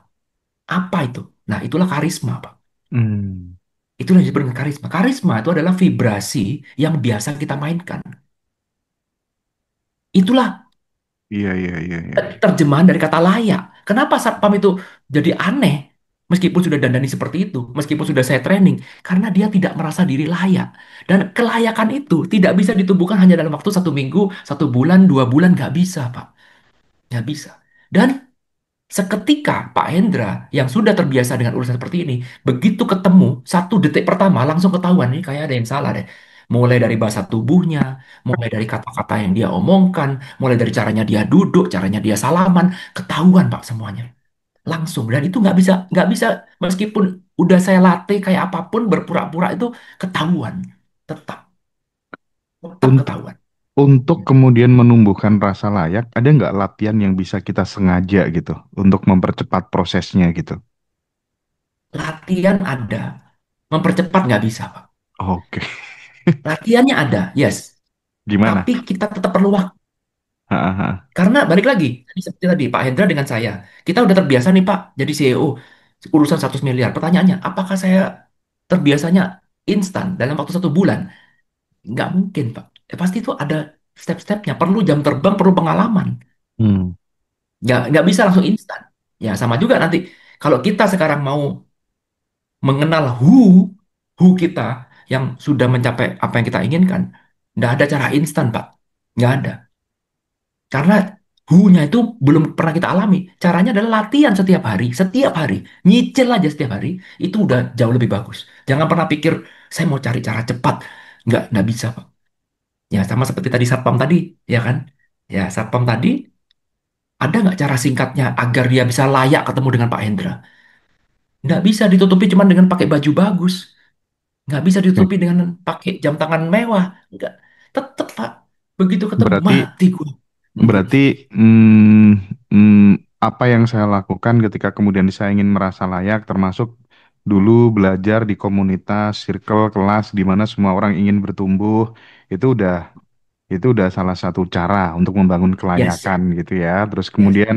S1: Apa itu? Nah, itulah karisma, Pak.
S2: Hmm.
S1: Itulah yang disebut dengan karisma. Karisma itu adalah vibrasi yang biasa kita mainkan. Itulah
S2: Iya, iya, iya, iya, iya.
S1: terjemahan dari kata layak. Kenapa satpam itu jadi aneh? Meskipun sudah dandani seperti itu, meskipun sudah saya training, karena dia tidak merasa diri layak. Dan kelayakan itu tidak bisa ditumbuhkan hanya dalam waktu 1 minggu, 1 bulan, 2 bulan, nggak bisa, Pak. Nggak bisa. Dan seketika Pak Hendra yang sudah terbiasa dengan urusan seperti ini, begitu ketemu, 1 detik pertama langsung ketahuan nih kayak ada yang salah deh. Mulai dari bahasa tubuhnya, mulai dari kata-kata yang dia omongkan, mulai dari caranya dia duduk, caranya dia salaman, ketahuan Pak semuanya. Langsung. Dan itu nggak bisa meskipun udah saya latih kayak apapun berpura-pura itu ketahuan. Tetap, tetap
S2: Untuk
S1: ketahuan.
S2: untuk kemudian menumbuhkan rasa layak, ada nggak latihan yang bisa kita sengaja gitu untuk mempercepat prosesnya gitu?
S1: Latihan ada, mempercepat nggak bisa Pak.
S2: Oke.
S1: Latihannya ada, yes.
S2: Gimana?
S1: Tapi kita tetap perlu waktu.
S2: Hahaha.
S1: Karena balik lagi, tadi seperti tadi Pak Hendra dengan saya, kita udah terbiasa nih Pak jadi CEO urusan 100 miliar. Pertanyaannya, apakah saya terbiasanya instan dalam waktu 1 bulan? Nggak mungkin Pak. Pasti itu ada step-stepnya. Perlu jam terbang, perlu pengalaman.
S2: Hmm.
S1: Nggak bisa langsung instan. Ya sama juga nanti kalau kita sekarang mau mengenal who kita yang sudah mencapai apa yang kita inginkan, nggak ada cara instan Pak. Nggak ada. Karena who-nya itu belum pernah kita alami. Caranya adalah latihan setiap hari. Setiap hari. Nyicil aja setiap hari. Itu udah jauh lebih bagus. Jangan pernah pikir, saya mau cari cara cepat. Nggak bisa, Pak. Ya, sama seperti tadi Satpam tadi. Ya kan? Ya, Satpam tadi, ada nggak cara singkatnya agar dia bisa layak ketemu dengan Pak Hendra? Nggak bisa ditutupi cuma dengan pakai baju bagus. Nggak bisa
S2: Oke.
S1: ditutupi dengan pakai jam tangan mewah. Nggak. Tetep, Pak. Begitu ketemu,
S2: Berarti
S1: mati gue.
S2: berarti mm, apa yang saya lakukan ketika kemudian saya ingin merasa layak, termasuk dulu belajar di komunitas, circle, kelas di mana semua orang ingin bertumbuh, itu udah itu udah salah satu cara untuk membangun
S1: Yes,
S2: kelayakan gitu ya. Terus
S1: yes,
S2: kemudian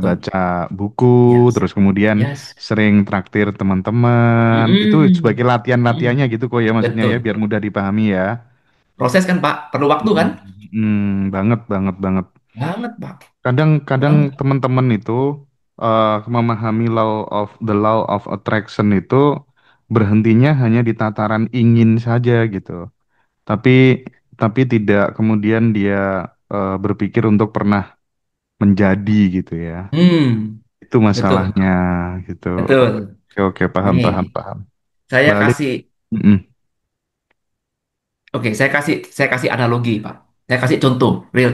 S1: betul.
S2: baca-baca buku,
S1: Yes,
S2: terus kemudian
S1: yes.
S2: sering traktir teman-teman. Itu sebagai
S1: Mm-mm.
S2: latihan-latihannya
S1: Mm-mm.
S2: gitu kok ya maksudnya ya,
S1: Betul.
S2: biar mudah dipahami ya.
S1: Proses kan Pak, perlu waktu kan?
S2: Banget, banget, banget.
S1: Banget Pak,
S2: Kadang-kadang
S1: banget.
S2: teman-teman itu memahami law of attraction itu berhentinya hanya di tataran ingin saja gitu. Tapi tidak kemudian dia berpikir untuk pernah menjadi gitu ya.
S1: Hmm,
S2: Itu
S1: betul,
S2: masalahnya gitu.
S1: betul.
S2: Oke, oke, paham, paham,
S1: Nih,
S2: paham.
S1: saya
S2: Balik.
S1: kasih,
S2: Mm-mm.
S1: oke, saya kasih analogi Pak. Saya kasih contoh real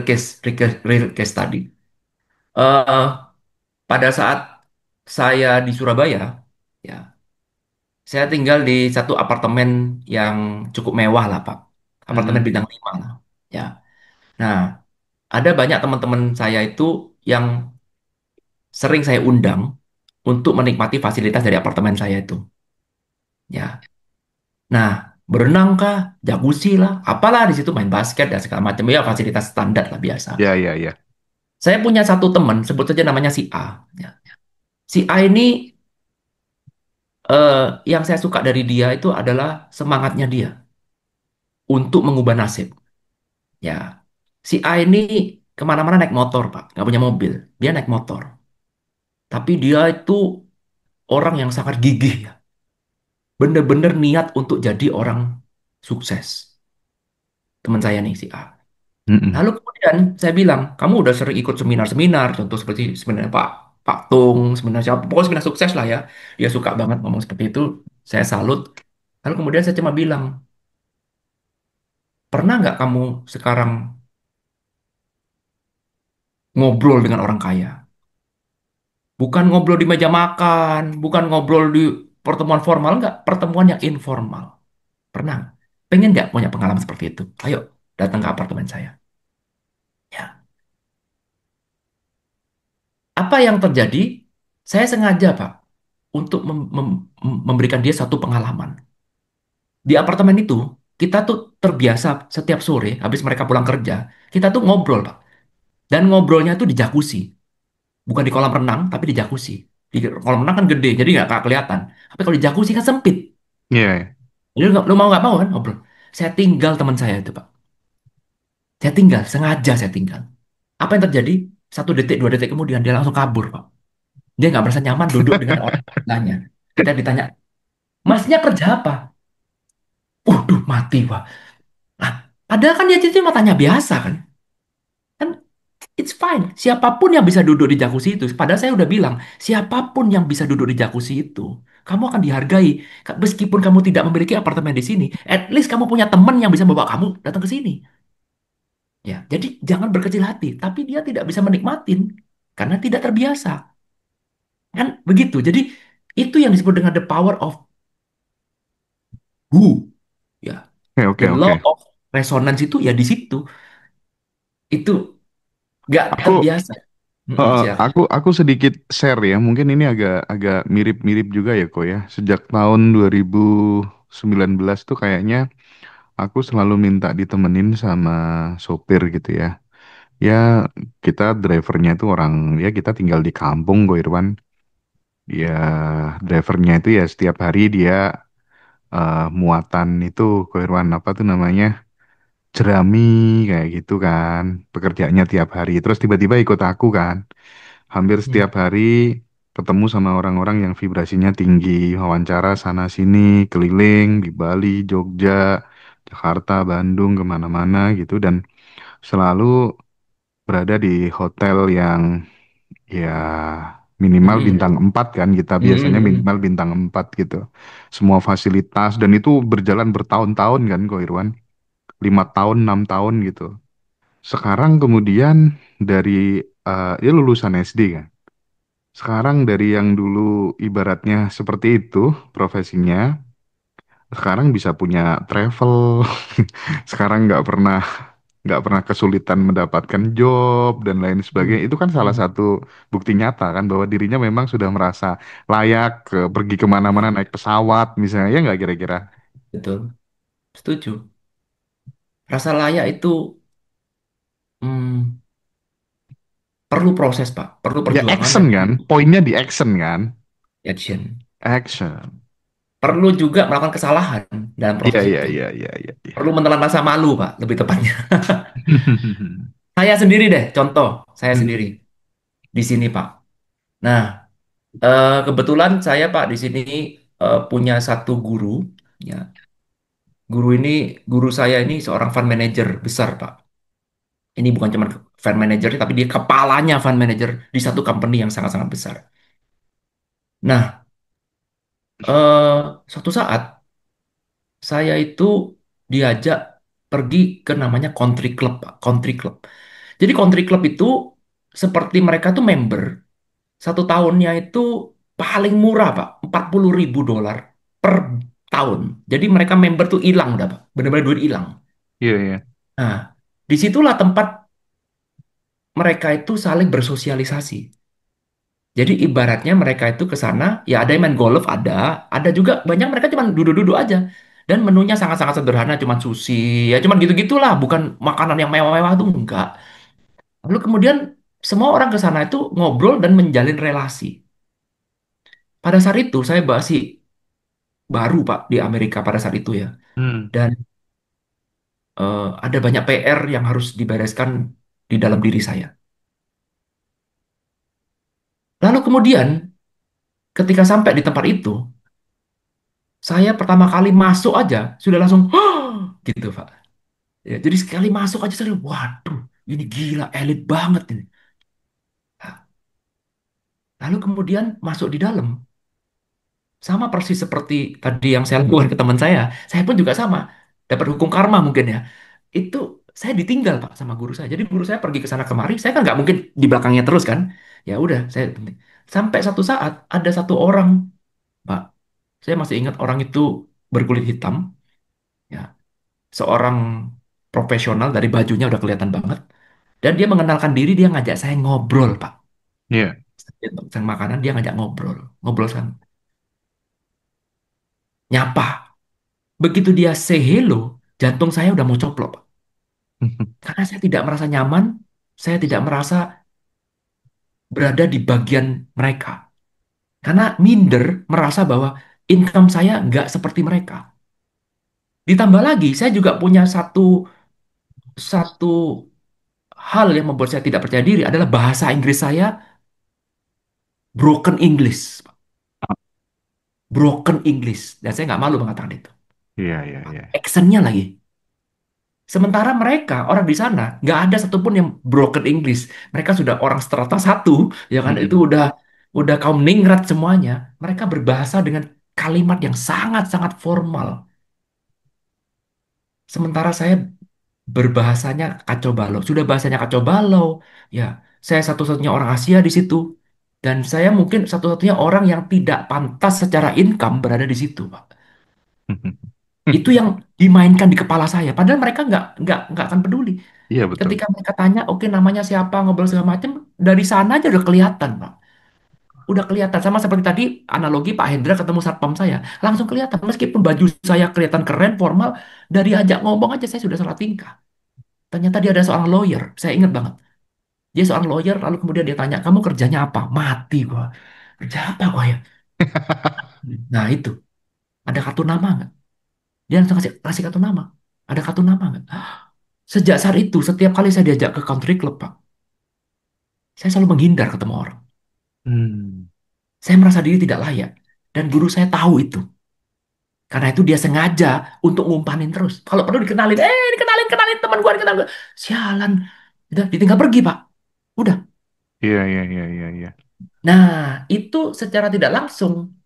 S1: case tadi. Eh, pada saat saya di Surabaya, ya, saya tinggal di satu apartemen yang cukup mewah lah Pak. Apartemen
S2: Mm-mm.
S1: bintang 5 lah. Ya. Nah, ada banyak teman-teman saya itu yang sering saya undang untuk menikmati fasilitas dari apartemen saya itu. Ya, nah berenang kah, jacuzzi lah, apalah di situ main basket dan segala macam ya fasilitas standar lah biasa.
S2: Ya, ya, ya.
S1: Saya punya satu teman, sebut saja namanya si A. Ya. Si A ini eh, yang saya suka dari dia itu adalah semangatnya dia untuk mengubah nasib. Ya, si A ini kemana-mana naik motor Pak, nggak punya mobil, dia naik motor. Tapi dia itu orang yang sangat gigih ya, bener-bener niat untuk jadi orang sukses. Teman saya nih si A.
S2: Mm-mm.
S1: Lalu kemudian saya bilang, kamu udah sering ikut seminar-seminar, contoh seperti sebenarnya Pak Tung, sebenarnya siapa, pokoknya seminar sukses lah ya. Dia suka banget ngomong seperti itu. Saya salut. Lalu kemudian saya cuma bilang, pernah nggak kamu sekarang ngobrol dengan orang kaya? Bukan ngobrol di meja makan, bukan ngobrol di pertemuan formal, nggak. Pertemuan yang informal. Pernah nggak? Pengen nggak punya pengalaman seperti itu? Ayo, datang ke apartemen saya. Ya. Apa yang terjadi? Saya sengaja, Pak, untuk memberikan dia satu pengalaman. Di apartemen itu, kita tuh terbiasa setiap sore, habis mereka pulang kerja, kita tuh ngobrol, Pak. Dan ngobrolnya tuh di jacuzzi. Bukan di kolam renang, tapi di jacuzzi. Di kolam renang kan gede, jadi nggak kelihatan. Tapi kalau di jacuzzi kan sempit.
S2: Iya, iya.
S1: Jadi lu mau nggak mau kan ngobrol. Saya tinggal teman saya itu, Pak. Saya tinggal, sengaja saya tinggal. Apa yang terjadi? 1 detik, 2 detik kemudian dia langsung kabur, Pak. Dia nggak merasa nyaman duduk dengan orang sebelahnya. Kita ditanya, masnya kerja apa? Waduh, mati, Pak. Nah, padahal kan dia cuma tanya biasa kan. Kan it's fine. Siapapun yang bisa duduk di jacuzzi itu. Padahal saya udah bilang, siapapun yang bisa duduk di jacuzzi itu, kamu akan dihargai. Meskipun kamu tidak memiliki apartemen di sini, at least kamu punya teman yang bisa bawa kamu datang ke sini. Ya, jadi jangan berkecil hati. Tapi dia tidak bisa menikmatin karena tidak terbiasa. Kan begitu. Jadi itu yang disebut dengan the power of who. Ya,
S2: Oke,
S1: the
S2: oke,
S1: law
S2: oke.
S1: of resonance itu ya di situ. Itu nggak
S2: Aku
S1: terbiasa. Silakan.
S2: aku sedikit share ya. Mungkin ini agak agak mirip-mirip juga ya, kok ya. Sejak tahun 2019 tuh kayaknya aku selalu minta ditemenin sama sopir gitu ya. Ya, kita drivernya itu orang, ya kita tinggal di kampung, kok Irwan. Ya, drivernya itu ya setiap hari dia muatan itu, kok Irwan, apa tuh namanya? Jerami kayak gitu kan. Pekerjaannya tiap hari. Terus tiba-tiba ikut aku kan. Hampir
S1: Hmm.
S2: setiap hari ketemu sama orang-orang yang vibrasinya tinggi, wawancara sana sini, keliling di Bali, Jogja, Jakarta, Bandung, kemana-mana gitu, dan selalu berada di hotel yang ya minimal
S1: Mm-mm.
S2: bintang 4 kan, kita biasanya
S1: Mm-mm.
S2: minimal bintang 4 gitu. Semua fasilitas dan itu berjalan bertahun-tahun kan, kok Irwan, 5 tahun, 6 tahun gitu. Sekarang kemudian dari ya lulusan SD kan. Sekarang dari yang dulu ibaratnya seperti itu profesinya, sekarang bisa punya travel. Sekarang nggak pernah kesulitan mendapatkan job dan lain sebagainya. Itu kan salah
S1: Mm.
S2: satu bukti nyata kan bahwa dirinya memang sudah merasa layak pergi kemana-mana naik pesawat misalnya, ya nggak kira-kira?
S1: Betul, setuju. Rasa layak itu hmm, perlu proses, Pak. Perlu
S2: Ya
S1: perjuangan
S2: action
S1: dan
S2: kan, poinnya di action kan,
S1: action.
S2: action.
S1: Perlu juga melakukan kesalahan dalam
S2: Iya,
S1: proses
S2: iya,
S1: itu.
S2: iya, iya, iya, iya.
S1: Perlu menelan rasa malu, Pak, lebih tepatnya. Saya sendiri deh, contoh. Saya sendiri di sini, Pak. Nah, kebetulan saya, Pak, di sini punya satu guru. Ya, guru saya ini seorang fund manager besar, Pak. Ini bukan cuma fund manager, tapi dia kepalanya fund manager di satu company yang sangat-sangat besar. Nah, suatu saat saya itu diajak pergi ke namanya country club, Pak. Country club. Jadi country club itu seperti mereka tuh member. 1 tahunnya itu paling murah, Pak. 40.000 dolar per tahun. Jadi mereka member tuh hilang udah, Pak. Benar-benar duit hilang.
S2: Iya, iya.
S1: Nah, disitulah tempat mereka itu saling bersosialisasi. Jadi ibaratnya mereka itu ke sana, ya ada yang main golf, ada juga banyak mereka cuma duduk-duduk aja. Dan menunya sangat-sangat sederhana, cuma sushi, ya cuma gitu-gitulah, bukan makanan yang mewah-mewah tuh enggak. Lalu kemudian semua orang ke sana itu ngobrol dan menjalin relasi. Pada saat itu saya masih baru, Pak, di Amerika pada saat itu ya.
S2: Hmm.
S1: Dan ada banyak PR yang harus dibereskan di dalam diri saya. Lalu kemudian ketika sampai di tempat itu, saya pertama kali masuk aja sudah langsung gitu, Pak. Ya, jadi sekali masuk aja saya, waduh, ini gila, elit banget ini. Nah, lalu kemudian masuk di dalam, sama persis seperti tadi yang saya lakukan ke teman saya pun juga sama, dapat hukum karma mungkin ya. Itu saya ditinggal, Pak, sama guru saya. Jadi guru saya pergi ke sana kemari, saya kan nggak mungkin di belakangnya terus kan. Ya udah, saya sampai satu saat ada satu orang, Pak, saya masih ingat orang itu berkulit hitam, ya, seorang profesional dari bajunya udah kelihatan banget. Dan dia mengenalkan diri, dia ngajak saya ngobrol, Pak.
S2: Iya.
S1: Dia pesan makanan, dia ngajak ngobrol. Ngobrol kan. Nyapa. Begitu dia say hello, jantung saya udah mau coplok, Pak. Karena saya tidak merasa nyaman, saya tidak merasa berada di bagian mereka. Karena minder, merasa bahwa income saya nggak seperti mereka. Ditambah lagi, saya juga punya satu satu hal yang membuat saya tidak percaya diri adalah bahasa Inggris saya broken English, Pak. Broken English. Dan saya nggak malu mengatakan itu.
S2: Iya, iya, iya.
S1: Accent-nya lagi. Sementara mereka, orang di sana, nggak ada satupun yang broken English. Mereka sudah orang strata satu, ya kan? Itu
S2: Mm-mm.
S1: udah kaum ningrat semuanya. Mereka berbahasa dengan kalimat yang sangat-sangat formal. Sementara saya berbahasanya kacau balau. Sudah bahasanya kacau balau, ya. Saya satu-satunya orang Asia di situ. Dan saya mungkin satu-satunya orang yang tidak pantas secara income berada di situ, Pak. Itu yang dimainkan di kepala saya. Padahal mereka nggak akan peduli.
S2: Iya, betul.
S1: Ketika mereka tanya, oke namanya siapa, ngobrol segala macam, dari sana aja udah kelihatan, Pak. Udah kelihatan. Sama seperti tadi analogi Pak Hendra ketemu satpam saya. Langsung kelihatan. Meskipun baju saya kelihatan keren, formal, dari ajak ngomong aja saya sudah salah tingkah. Ternyata dia ada seorang lawyer. Saya ingat banget. Dia seorang lawyer, lalu kemudian dia tanya, kamu kerjanya apa? Mati gua. Kerja apa gua ya? Nah itu, ada kartu nama nggak? Dia langsung kasih kartu nama. Ada kartu nama nggak? Sejak saat itu, setiap kali saya diajak ke country club, Pak, saya selalu menghindar ketemu orang.
S2: Hmm.
S1: Saya merasa diri tidak layak. Dan guru saya tahu itu. Karena itu dia sengaja untuk ngumpanin terus. Kalau perlu dikenalin, dikenalin teman gua, dikenalin gua. Sialan. Udah, ditinggal pergi, Pak. Udah.
S2: Iya, iya, iya, iya, iya.
S1: Nah, itu secara tidak langsung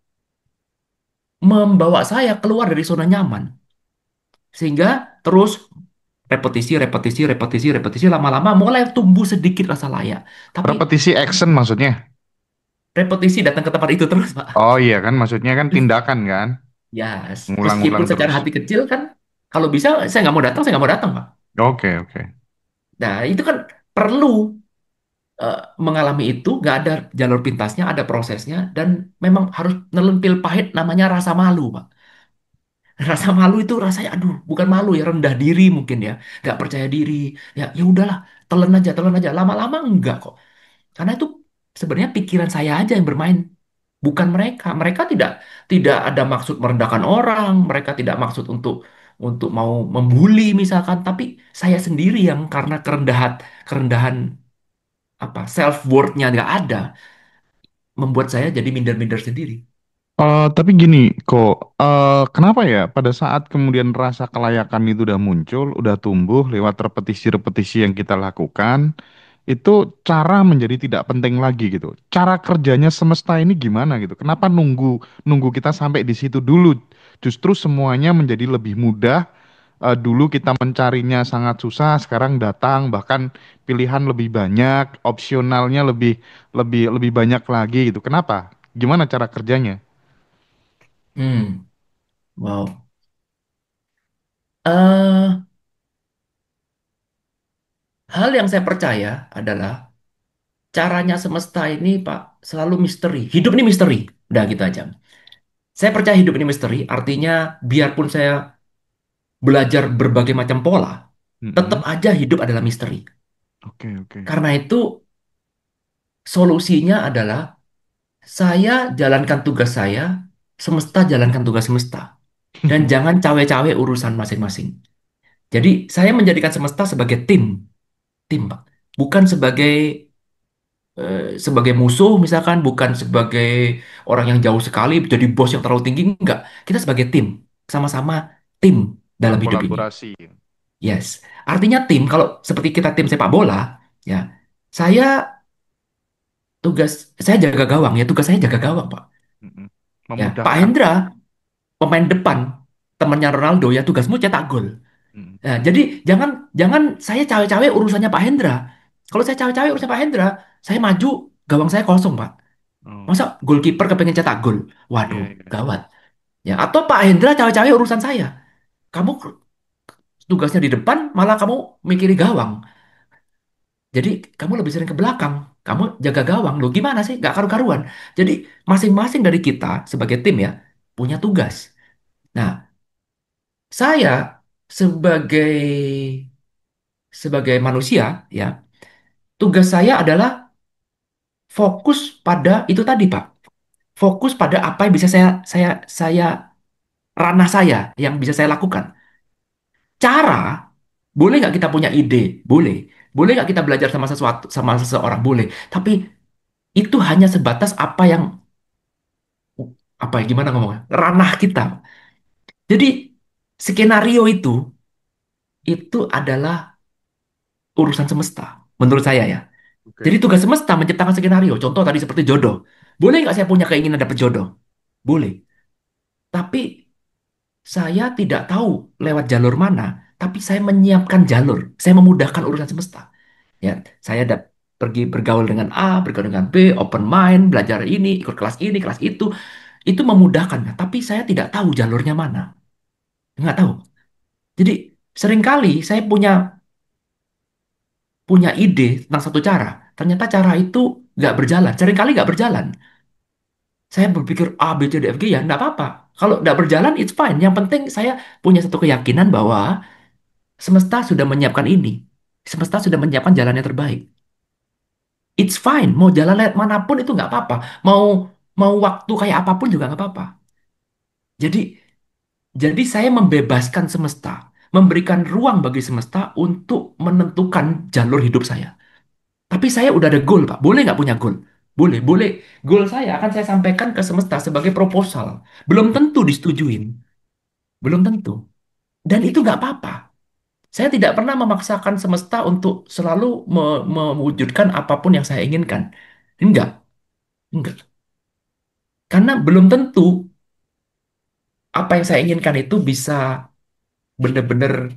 S1: membawa saya keluar dari zona nyaman. Sehingga terus repetisi, repetisi, repetisi, repetisi, lama-lama mulai tumbuh sedikit rasa layak. Tapi
S2: Repetisi action maksudnya.
S1: repetisi datang ke tempat itu terus, Pak.
S2: Oh iya kan, maksudnya kan tindakan kan,
S1: Ya,
S2: ngulang-ngulang
S1: meskipun secara
S2: terus.
S1: hati kecil kan, kalau bisa saya nggak mau datang, saya nggak mau datang, Pak.
S2: Oke, oke.
S1: Nah, itu kan perlu eh, mengalami itu, nggak ada jalur pintasnya, ada prosesnya, dan memang harus nelen pil pahit namanya rasa malu, Pak. Rasa malu itu rasanya, aduh, bukan malu ya, rendah diri mungkin ya, nggak percaya diri. Ya, ya udahlah, telan aja. Lama-lama enggak kok. Karena itu sebenarnya pikiran saya aja yang bermain, bukan mereka. Mereka tidak ada maksud merendahkan orang, mereka tidak maksud untuk mau membuli misalkan, tapi saya sendiri yang karena kerendahan kerendahan self worth-nya nggak ada, membuat saya jadi minder-minder sendiri.
S2: Tapi gini, kok kenapa ya pada saat kemudian rasa kelayakan itu udah muncul, udah tumbuh lewat repetisi-repetisi yang kita lakukan, itu cara menjadi tidak penting lagi gitu. Cara kerjanya semesta ini gimana gitu? Kenapa nunggu nunggu kita sampai di situ dulu? Justru semuanya menjadi lebih mudah. Dulu kita mencarinya sangat susah, sekarang datang bahkan pilihan lebih banyak, opsionalnya lebih lebih lebih banyak lagi gitu. Kenapa? Gimana cara kerjanya?
S1: Hmm, wow. eh Hal yang saya percaya adalah caranya semesta ini, Pak, selalu misteri. Hidup ini misteri. Udah gitu aja. Saya percaya hidup ini misteri, artinya biarpun saya belajar berbagai macam pola, tetap
S2: Mm-mm.
S1: aja hidup adalah misteri.
S2: Oke, oke.
S1: Karena itu solusinya adalah saya jalankan tugas saya, semesta jalankan tugas semesta. Dan jangan cawe-cawe urusan masing-masing. Jadi saya menjadikan semesta sebagai tim, Pak. Bukan sebagai musuh misalkan, bukan sebagai orang yang jauh sekali jadi bos yang terlalu tinggi, enggak. Kita sebagai tim, sama-sama tim dalam hidup ini.
S2: Berkolaborasi.
S1: Yes. Artinya tim, kalau seperti kita tim sepak bola, ya, saya tugas saya jaga gawang, ya tugas saya jaga gawang, Pak.
S2: Mm-mm.
S1: Ya, Pak
S2: Memudahkan.
S1: Hendra pemain depan, temannya Ronaldo, ya tugasmu cetak gol.
S2: Mm-mm.
S1: Nah, jadi jangan jangan saya cawe-cawe urusannya Pak Hendra. Kalau saya cawe-cawe urusan Pak Hendra, saya maju, gawang saya kosong, Pak.
S2: Oh,
S1: Masa goalkeeper kepengen cetak gol? Waduh,
S2: iya, iya.
S1: gawat. Ya, atau Pak Hendra cawe-cawe urusan saya. Kamu tugasnya di depan, malah kamu mikiri gawang. Jadi kamu lebih sering ke belakang. Kamu jaga gawang. Loh gimana sih? Gak karu-karuan. Jadi masing-masing dari kita sebagai tim ya punya tugas. Nah, saya sebagai sebagai manusia ya, tugas saya adalah fokus pada itu tadi, Pak. Fokus pada apa yang bisa saya ranah saya yang bisa saya lakukan. Cara Boleh nggak kita punya ide? Boleh. Boleh nggak kita belajar sama sesuatu, sama seseorang? Boleh. Tapi itu hanya sebatas apa yang, apa ya, gimana ngomongnya? Ranah kita. Jadi skenario itu adalah urusan semesta, menurut saya ya. Jadi
S2: Oke.
S1: tugas semesta menciptakan skenario. Contoh tadi seperti jodoh. Boleh nggak saya punya keinginan dapat jodoh? Boleh. Tapi saya tidak tahu lewat jalur mana, tapi saya menyiapkan jalur. Saya memudahkan urusan semesta. Ya, saya pergi bergaul dengan A, bergaul dengan B, open mind, belajar ini, kelas itu memudahkan. Tapi saya tidak tahu jalurnya mana. Nggak tahu. Jadi seringkali saya punya punya ide tentang satu cara. Ternyata cara itu nggak berjalan. Seringkali nggak berjalan. Saya berpikir A, B, C, D, F, G ya, nggak apa-apa. Kalau nggak berjalan, it's fine. Yang penting saya punya satu keyakinan bahwa semesta sudah menyiapkan ini. Semesta sudah menyiapkan jalan yang terbaik. It's fine. Mau jalan lewat manapun itu nggak apa-apa. Mau mau waktu kayak apapun juga nggak apa-apa. Jadi, saya membebaskan semesta, memberikan ruang bagi semesta untuk menentukan jalur hidup saya. Tapi saya udah ada goal, Pak. Boleh nggak punya goal? Boleh, boleh. Goal saya akan saya sampaikan ke semesta sebagai proposal. Belum tentu disetujuin. Belum tentu. Dan itu nggak apa-apa. Saya tidak pernah memaksakan semesta untuk selalu mewujudkan apapun yang saya inginkan. Enggak, enggak. Karena belum tentu apa yang saya inginkan itu bisa benar-benar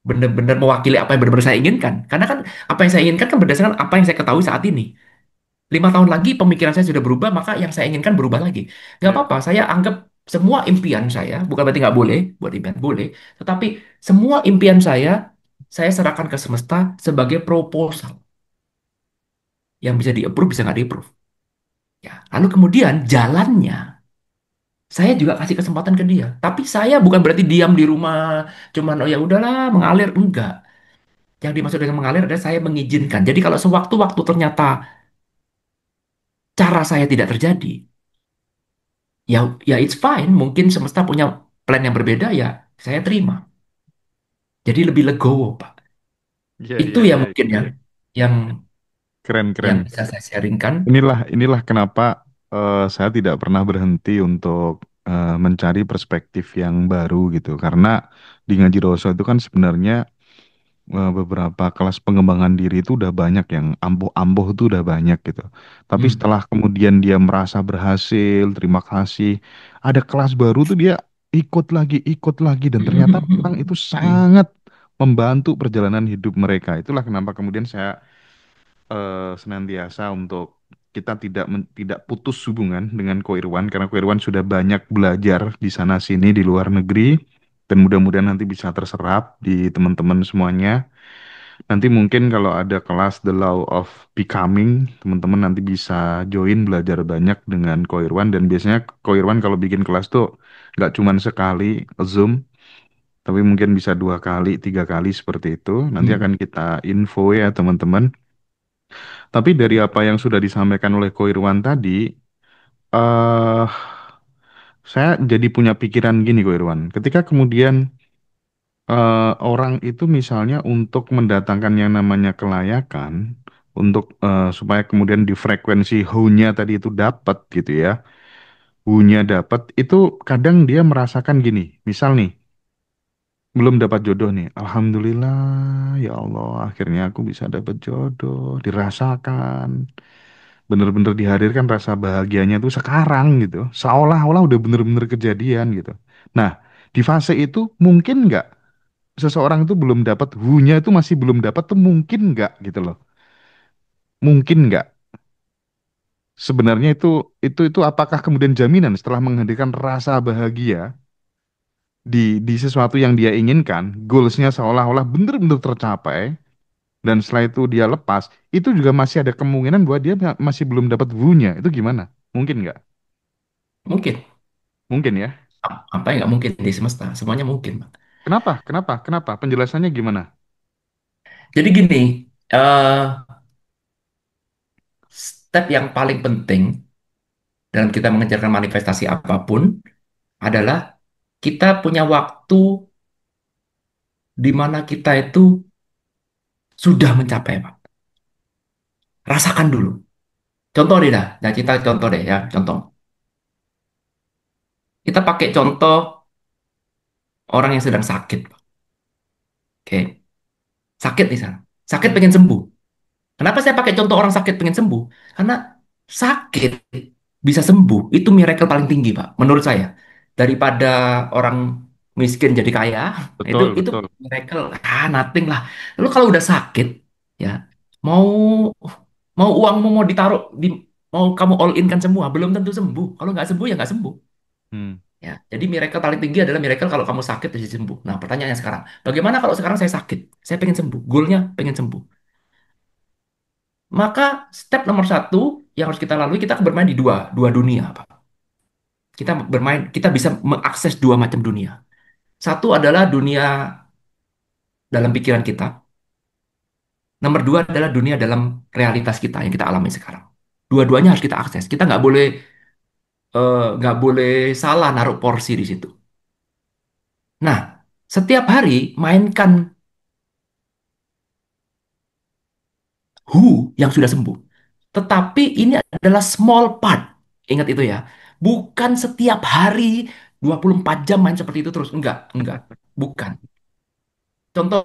S1: benar-benar mewakili apa yang benar-benar saya inginkan. Karena kan apa yang saya inginkan kan berdasarkan apa yang saya ketahui saat ini. 5 tahun lagi pemikiran saya sudah berubah, maka yang saya inginkan berubah lagi. Nggak
S2: Iya.
S1: apa-apa, saya anggap semua impian saya, bukan berarti nggak boleh buat impian, boleh. Tetapi semua impian saya serahkan ke semesta sebagai proposal yang bisa di-approve, bisa nggak di-approve. Ya, lalu kemudian jalannya, saya juga kasih kesempatan ke dia. Tapi saya bukan berarti diam di rumah, cuman oh ya udahlah mengalir, enggak. Yang dimaksud dengan mengalir adalah saya mengizinkan. Jadi kalau sewaktu-waktu ternyata cara saya tidak terjadi, ya ya it's fine. Mungkin semesta punya plan yang berbeda, ya saya terima. Jadi lebih legowo, Pak.
S2: Iya,
S1: Itu
S2: iya,
S1: ya
S2: iya.
S1: mungkin ya yang
S2: Keren,
S1: yang
S2: keren.
S1: bisa saya sharingkan.
S2: Inilah kenapa saya tidak pernah berhenti untuk mencari perspektif yang baru gitu. Karena di Ngaji Roso itu kan sebenarnya beberapa kelas pengembangan diri itu udah banyak yang ampuh-ampuh itu udah banyak gitu. Tapi
S1: Hmm.
S2: setelah kemudian dia merasa berhasil, terima kasih, ada kelas baru tuh dia ikut lagi dan ternyata memang itu sangat membantu perjalanan hidup mereka. Itulah kenapa kemudian saya senantiasa untuk kita tidak putus hubungan dengan Ko Irwan karena Ko Irwan sudah banyak belajar di sana sini di luar negeri dan mudah-mudahan nanti bisa terserap di teman-teman semuanya. Nanti mungkin kalau ada kelas The Law of Becoming, teman-teman nanti bisa join belajar banyak dengan Ko Irwan dan biasanya Ko Irwan kalau bikin kelas tuh nggak cuman sekali Zoom, tapi mungkin bisa 2 kali, 3 kali seperti itu. Nanti
S1: Hmm.
S2: akan kita info ya teman-teman. Tapi dari apa yang sudah disampaikan oleh Ko Irwan tadi, eh saya jadi punya pikiran gini, Ko Irwan. Ketika kemudian orang itu misalnya untuk mendatangkan yang namanya kelayakan, untuk supaya kemudian di frekuensi nya tadi itu dapat gitu ya, nya dapat, itu kadang dia merasakan gini. Misal nih, belum dapat jodoh nih. Alhamdulillah, ya Allah, akhirnya aku bisa dapat jodoh, dirasakan. Bener-bener dihadirkan rasa bahagianya tuh sekarang gitu. Seolah-olah udah bener-bener kejadian gitu. Nah, di fase itu mungkin nggak seseorang itu belum dapat nya itu masih belum dapat tuh mungkin nggak gitu loh. Mungkin nggak. Sebenarnya itu apakah kemudian jaminan setelah menghadirkan rasa bahagia di sesuatu yang dia inginkan, goalsnya seolah-olah bener-bener tercapai dan setelah itu dia lepas, itu juga masih ada kemungkinan bahwa dia masih belum dapat nya. Itu gimana? Mungkin nggak?
S1: Mungkin.
S2: Mungkin ya.
S1: Apa yang nggak mungkin di semesta? Semuanya mungkin, Pak.
S2: Kenapa? Kenapa? Kenapa? Penjelasannya gimana?
S1: Jadi gini, eh step yang paling penting dalam kita mengejarkan manifestasi apapun adalah kita punya waktu di mana kita itu sudah mencapai, Pak. Rasakan dulu. Contoh deh dah. Nah, kita contoh deh ya, contoh. Kita pakai contoh orang yang sedang sakit, Pak. Oke. Sakit di sana. Sakit
S2: Hmm,
S1: pengen sembuh. Kenapa saya pakai contoh orang sakit pengen sembuh? Karena sakit bisa sembuh itu miracle paling tinggi, Pak, menurut saya. Daripada orang miskin jadi kaya, itu
S2: betul,
S1: itu
S2: betul.
S1: miracle, nothing lah. Lalu kalau udah sakit, ya mau mau uangmu mau ditaruh di mau kamu all in kan semua, belum tentu sembuh. Kalau nggak sembuh ya nggak sembuh.
S2: Hmm.
S1: Ya, jadi miracle paling tinggi adalah miracle kalau kamu sakit jadi sembuh. Nah, pertanyaannya sekarang, bagaimana kalau sekarang saya sakit? Saya pengen sembuh, goalnya pengen sembuh. Maka step nomor satu yang harus kita lalui, kita bermain di dua, dua dunia, Pak. Kita bermain, kita bisa mengakses dua macam dunia. Satu adalah dunia dalam pikiran kita. Nomor dua adalah dunia dalam realitas kita yang kita alami sekarang. Dua-duanya harus kita akses. Kita nggak boleh salah naruh porsi di situ. Nah, setiap hari mainkan who yang sudah sembuh. Tetapi ini adalah small part. Ingat itu ya. Bukan setiap hari 24 jam main seperti itu terus. Enggak. Bukan. Contoh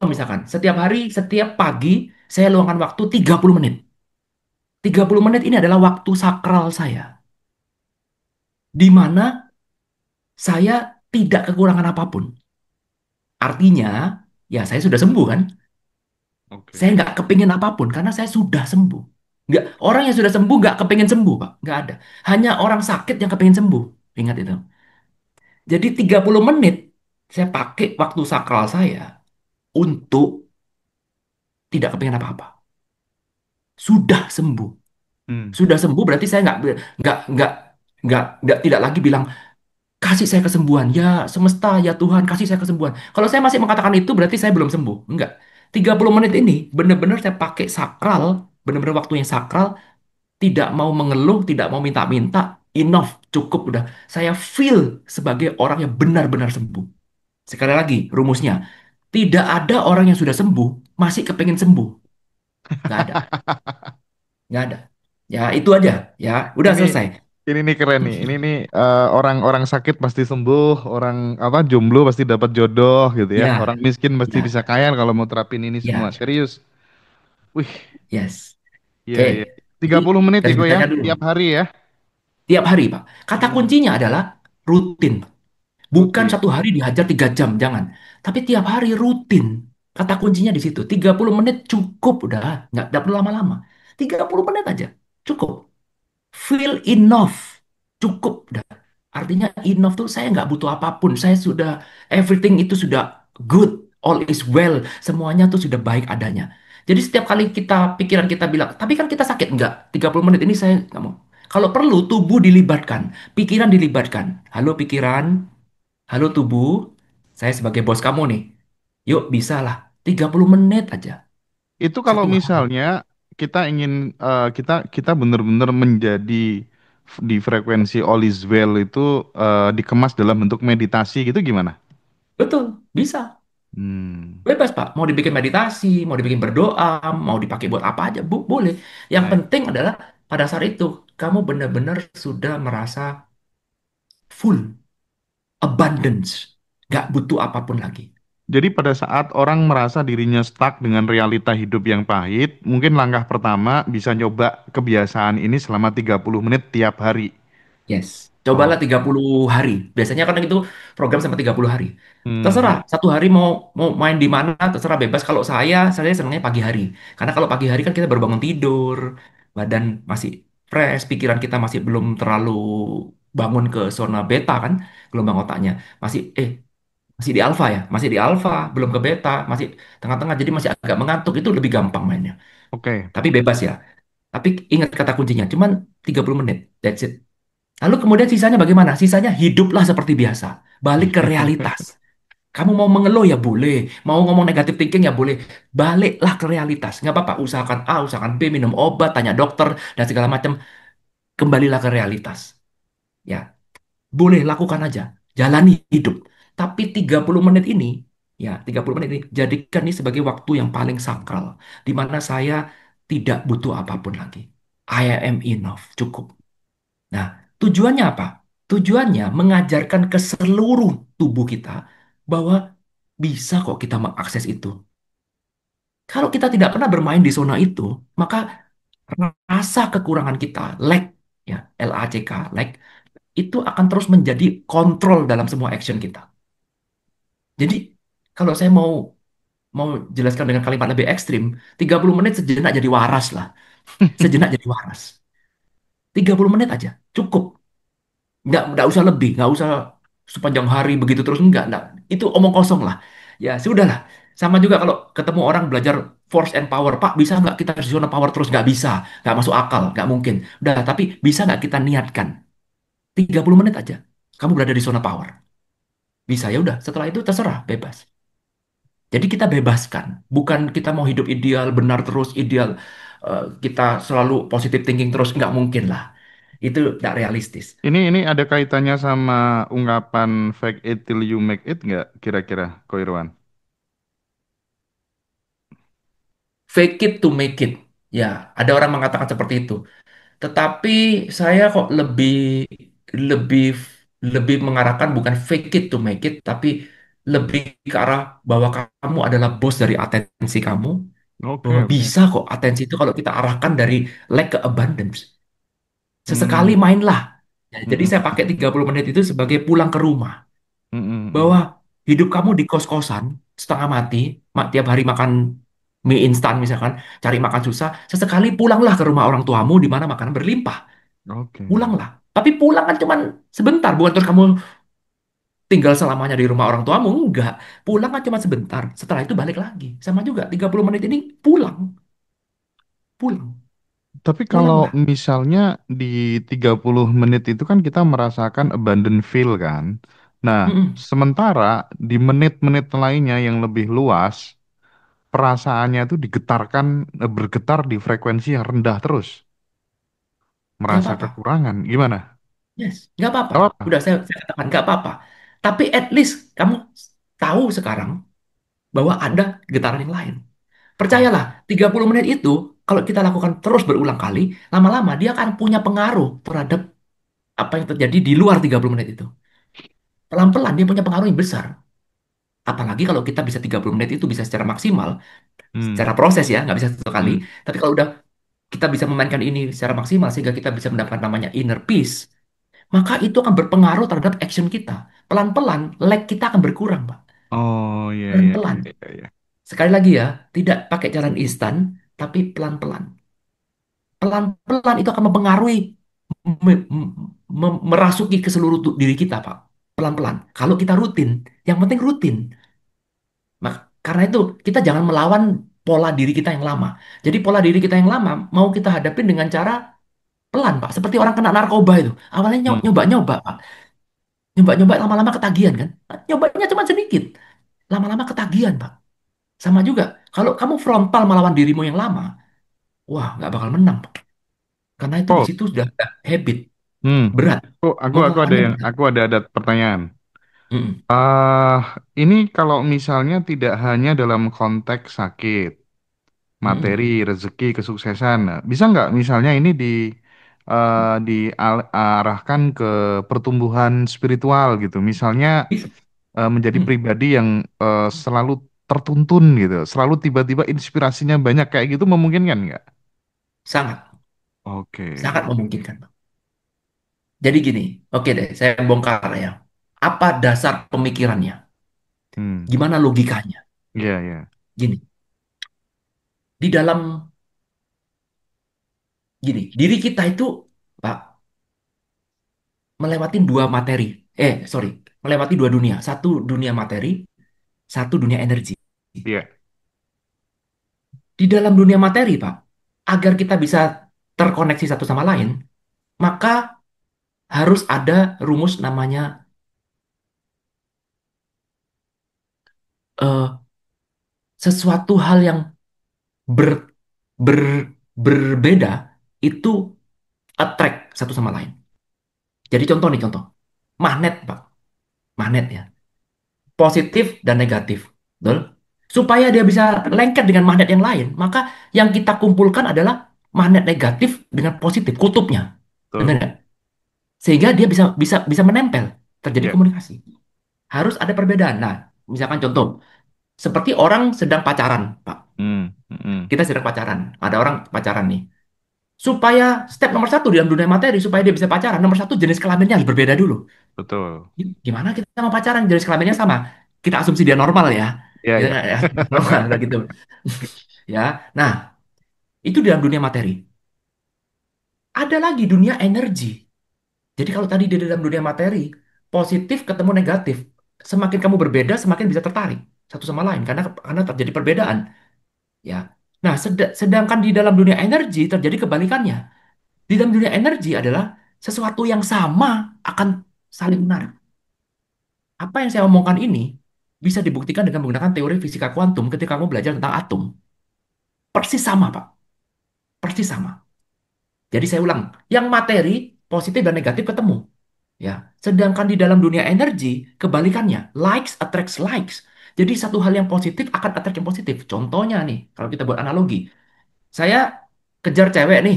S1: misalkan, setiap hari, setiap pagi, saya luangkan waktu 30 menit. 30 menit ini adalah waktu sakral saya. Di mana saya tidak kekurangan apapun. Artinya, ya saya sudah sembuh kan? Saya
S2: Oke.
S1: nggak kepingin apapun karena saya sudah sembuh. Nggak, orang yang sudah sembuh nggak kepingin sembuh, Pak. Nggak ada. Hanya orang sakit yang kepingin sembuh. Ingat itu. Jadi 30 menit saya pakai waktu sakral saya untuk tidak kepingin apa-apa. Sudah sembuh.
S2: Hmm.
S1: Sudah sembuh berarti saya nggak tidak lagi bilang kasih saya kesembuhan. Ya semesta, ya Tuhan kasih saya kesembuhan. Kalau saya masih mengatakan itu berarti saya belum sembuh. Enggak. 30 menit ini benar-benar saya pakai sakral, benar-benar waktu yang sakral, tidak mau mengeluh, tidak mau minta-minta, enough, cukup udah. Saya feel sebagai orang yang benar-benar sembuh. Sekali lagi, rumusnya, tidak ada orang yang sudah sembuh masih kepengen sembuh. Nggak ada, nggak ada. Ya itu aja, ya udah
S2: Ini
S1: selesai.
S2: ini nih keren nih. Ini nih orang-orang sakit pasti sembuh, orang apa jomblo pasti dapat jodoh gitu ya. Orang
S1: Ya,
S2: miskin pasti bisa
S1: ya,
S2: kaya kalau mau terapin ini semua.
S1: ya,
S2: Serius. Wih,
S1: yes.
S2: iya
S1: Oke,
S2: iya.
S1: jadi
S2: 30 menit
S1: garis
S2: Iko ya,
S1: besarnya dulu.
S2: tiap hari ya.
S1: Tiap hari, Pak. Kata
S2: Hmm,
S1: kuncinya adalah rutin. Bukan
S2: rutin.
S1: satu hari dihajar 3 jam, jangan. Tapi tiap hari rutin. Kata kuncinya di situ. 30 menit cukup, udah. Nggak perlu lama-lama. 30 menit aja. Cukup. Feel enough. Cukup, udah. Artinya enough tuh saya nggak butuh apapun. Saya sudah, everything itu sudah good. All is well. Semuanya tuh sudah baik adanya. Jadi setiap kali pikiran kita bilang, tapi kan kita sakit. Nggak. 30 menit ini saya nggak mau. Kalau perlu, tubuh dilibatkan. Pikiran dilibatkan. Halo pikiran, halo tubuh, saya sebagai bos kamu nih. Yuk, bisa lah. 30 menit aja.
S2: Itu kalau
S1: Satu hari.
S2: misalnya kita ingin kita kita benar-benar menjadi di frekuensi all is well itu dikemas dalam bentuk meditasi gitu gimana?
S1: Betul, bisa.
S2: Hmm,
S1: Bebas, Pak. Mau dibikin meditasi, mau dibikin berdoa, mau dipakai buat apa aja, boleh. Yang
S2: baik.
S1: penting adalah pada saat itu, kamu benar-benar sudah merasa full, abundance. Gak butuh apapun lagi.
S2: Jadi pada saat orang merasa dirinya stuck dengan realita hidup yang pahit, mungkin langkah pertama bisa nyoba kebiasaan ini selama 30 menit tiap hari.
S1: Yes.
S2: Oh.
S1: Cobalah 30 hari. Biasanya kan itu program sampai 30 hari. Terserah,
S2: Hmm.
S1: satu hari mau mau main di mana, terserah bebas. Kalau saya senangnya pagi hari. Karena kalau pagi hari kan kita baru bangun tidur, badan masih fresh, pikiran kita masih belum terlalu bangun ke zona beta kan, gelombang otaknya. Masih masih di alfa ya, masih di alfa, belum ke beta, masih tengah-tengah jadi masih agak mengantuk, itu lebih gampang mainnya.
S2: Oke.
S1: Tapi bebas ya. Tapi ingat kata kuncinya, cuman 30 menit. That's it. Lalu kemudian sisanya bagaimana? Sisanya hiduplah seperti biasa. Balik ke realitas. Kamu mau mengeluh ya boleh. Mau ngomong negatif thinking ya boleh. Baliklah ke realitas. Nggak apa-apa. Usahakan A, usahakan B, minum obat, tanya dokter, dan segala macam. Kembalilah ke realitas. Ya, boleh lakukan aja. Jalani hidup. Tapi 30 menit ini, Ya, 30 menit ini jadikan ini sebagai waktu yang paling sakral di mana saya tidak butuh apapun lagi. I am enough, cukup. Nah, tujuannya apa? Tujuannya mengajarkan ke seluruh tubuh kita bahwa bisa kok kita mengakses itu. Kalau kita tidak pernah bermain di zona itu, maka rasa kekurangan kita, lack, ya, LACK, lack, itu akan terus menjadi kontrol dalam semua action kita. Jadi, kalau saya mau mau jelaskan dengan kalimat lebih ekstrim, 30 menit sejenak jadi waras lah. Sejenak jadi waras. 30 menit aja, cukup. Nggak usah lebih, nggak usah sepanjang hari begitu terus, enggak. Itu omong kosong lah. Ya, sudah lah. Sama juga kalau ketemu orang belajar force and power, Pak, bisa nggak kita di zona power terus? Nggak bisa, nggak masuk akal, nggak mungkin. Udah, tapi bisa nggak kita niatkan 30 menit aja, kamu berada di zona power. Bisa, ya udah. Setelah itu terserah, bebas. Jadi kita bebaskan, bukan kita mau hidup ideal, benar terus, ideal. Kita selalu positive thinking terus, nggak mungkin lah. Itu nggak realistis.
S2: Ini ada kaitannya sama ungkapan fake it till you make it nggak kira-kira, Ko Irwan?
S1: Fake it to make it. Ya, ada orang mengatakan seperti itu. Tetapi saya kok lebih lebih mengarahkan bukan fake it to make it, tapi lebih ke arah bahwa kamu adalah bos dari atensi kamu,
S2: Oke,
S1: bahwa
S2: oke.
S1: bisa kok atensi itu kalau kita arahkan dari lack ke abundance. Sesekali
S2: Hmm,
S1: mainlah. Ya,
S2: mm,
S1: jadi
S2: mm,
S1: saya pakai 30 menit itu sebagai pulang ke rumah.
S2: mm, mm,
S1: Bahwa
S2: mm.
S1: hidup kamu di kos-kosan, setengah mati, tiap hari makan mie instan misalkan, cari makan susah, sesekali pulanglah ke rumah orang tuamu di mana makanan berlimpah.
S2: Oke.
S1: Pulanglah. Tapi pulang kan cuman sebentar, bukan terus kamu tinggal selamanya di rumah orang tuamu. Enggak. Pulang kan cuma sebentar. Setelah itu balik lagi. Sama juga, 30 menit ini pulang. Pulang.
S2: Tapi kalau
S1: Pulanglah.
S2: misalnya di 30 menit itu kan kita merasakan abundant feel kan. Nah,
S1: Mm-mm.
S2: sementara di menit-menit lainnya yang lebih luas, perasaannya itu digetarkan, bergetar di frekuensi yang rendah terus.
S1: Nggak
S2: Merasa
S1: apa-apa.
S2: kekurangan. Gimana?
S1: Yes. Nggak apa-apa.
S2: Gak apa-apa.
S1: Udah saya katakan, nggak apa-apa. Tapi at least kamu tahu sekarang bahwa ada getaran yang lain.
S2: Oh.
S1: Percayalah, 30 menit itu kalau kita lakukan terus berulang kali, lama-lama dia akan punya pengaruh terhadap apa yang terjadi di luar 30 menit itu. Pelan-pelan dia punya pengaruh yang besar. Apalagi kalau kita bisa 30 menit itu bisa secara maksimal,
S2: Hmm.
S1: secara proses ya, nggak bisa satu kali.
S2: Hmm.
S1: Tapi kalau udah kita bisa memainkan ini secara maksimal sehingga kita bisa mendapatkan namanya inner peace, maka itu akan berpengaruh terhadap action kita. Pelan-pelan, lag kita akan berkurang, Pak.
S2: Oh, iya, iya,
S1: Pelan-pelan.
S2: iya, iya, iya.
S1: Sekali lagi ya, tidak pakai jalan instan, tapi pelan-pelan. Pelan-pelan itu akan mempengaruhi, merasuki ke seluruh diri kita, Pak. Pelan-pelan. Kalau kita rutin, yang penting rutin. Karena itu, kita jangan melawan pola diri kita yang lama. Jadi pola diri kita yang lama mau kita hadapin dengan cara pelan, Pak. Seperti orang kena narkoba itu. Awalnya
S2: Hmm.
S1: nyoba-nyoba, Pak. Nyoba-nyoba lama-lama ketagihan kan. Nyobanya cuma sedikit. Lama-lama ketagihan, Pak. Sama juga, kalau kamu frontal melawan dirimu yang lama, wah, nggak bakal menang, Pak. Karena itu di
S2: Oh,
S1: situ sudah ada habit,
S2: hmm.
S1: berat.
S2: Aku ada
S1: Melawannya
S2: yang,
S1: berat.
S2: ada pertanyaan.
S1: Mm-mm.
S2: Ini kalau misalnya tidak hanya dalam konteks sakit, materi,
S1: Mm-mm.
S2: rezeki, kesuksesan, nah, bisa nggak misalnya ini diarahkan ke pertumbuhan spiritual gitu, misalnya
S1: Bisa.
S2: menjadi
S1: Mm.
S2: pribadi yang selalu tertuntun gitu, selalu tiba-tiba inspirasinya banyak kayak gitu memungkinkan nggak?
S1: Sangat,
S2: Oke.
S1: sangat memungkinkan, Pak. Jadi gini, oke deh, saya bongkar ya. Apa dasar pemikirannya?
S2: Hmm.
S1: Gimana logikanya?
S2: Iya, iya.
S1: Gini, di dalam diri kita itu, Pak, melewati dua materi. Sorry, melewati dua dunia. Satu dunia materi, satu dunia energi.
S2: Iya.
S1: Di dalam dunia materi, Pak, agar kita bisa terkoneksi satu sama lain, maka harus ada rumus namanya eh, sesuatu hal yang ber, ber, berbeda itu attract satu sama lain. Jadi contoh nih contoh, magnet Pak, magnet ya, positif dan negatif. Betul? Supaya dia bisa lengket dengan magnet yang lain, maka yang kita kumpulkan adalah magnet negatif dengan positif, kutubnya. Benar
S2: Betul.
S1: nggak? Sehingga dia bisa bisa bisa menempel, terjadi
S2: Ya.
S1: komunikasi. Harus ada perbedaan. Nah, misalkan contoh, seperti orang sedang pacaran, Pak.
S2: Hmm, hmm,
S1: Kita sedang pacaran, ada orang pacaran nih. Supaya step nomor satu dalam dunia materi, supaya dia bisa pacaran, nomor satu jenis kelaminnya harus berbeda dulu.
S2: betul.
S1: Gimana kita mau pacaran jenis kelaminnya sama? Kita asumsi dia normal ya.
S2: Ya,
S1: Kita
S2: ya.
S1: nggak ya, normal udah gitu. Ya. Nah, itu dalam dunia materi. Ada lagi dunia energi. Jadi kalau tadi di dalam dunia materi, positif ketemu negatif. Semakin kamu berbeda, semakin bisa tertarik satu sama lain karena terjadi perbedaan, ya. Nah, sedangkan di dalam dunia energi terjadi kebalikannya. Di dalam dunia energi adalah sesuatu yang sama akan saling menarik. Apa yang saya omongkan ini bisa dibuktikan dengan menggunakan teori fisika kuantum ketika kamu belajar tentang atom. Persis sama, Pak. Persis sama. Jadi saya ulang, yang materi positif dan negatif ketemu. Ya, sedangkan di dalam dunia energi kebalikannya, likes attracts likes. Jadi satu hal yang positif akan attract yang positif. Contohnya nih, kalau kita buat analogi, saya kejar cewek nih,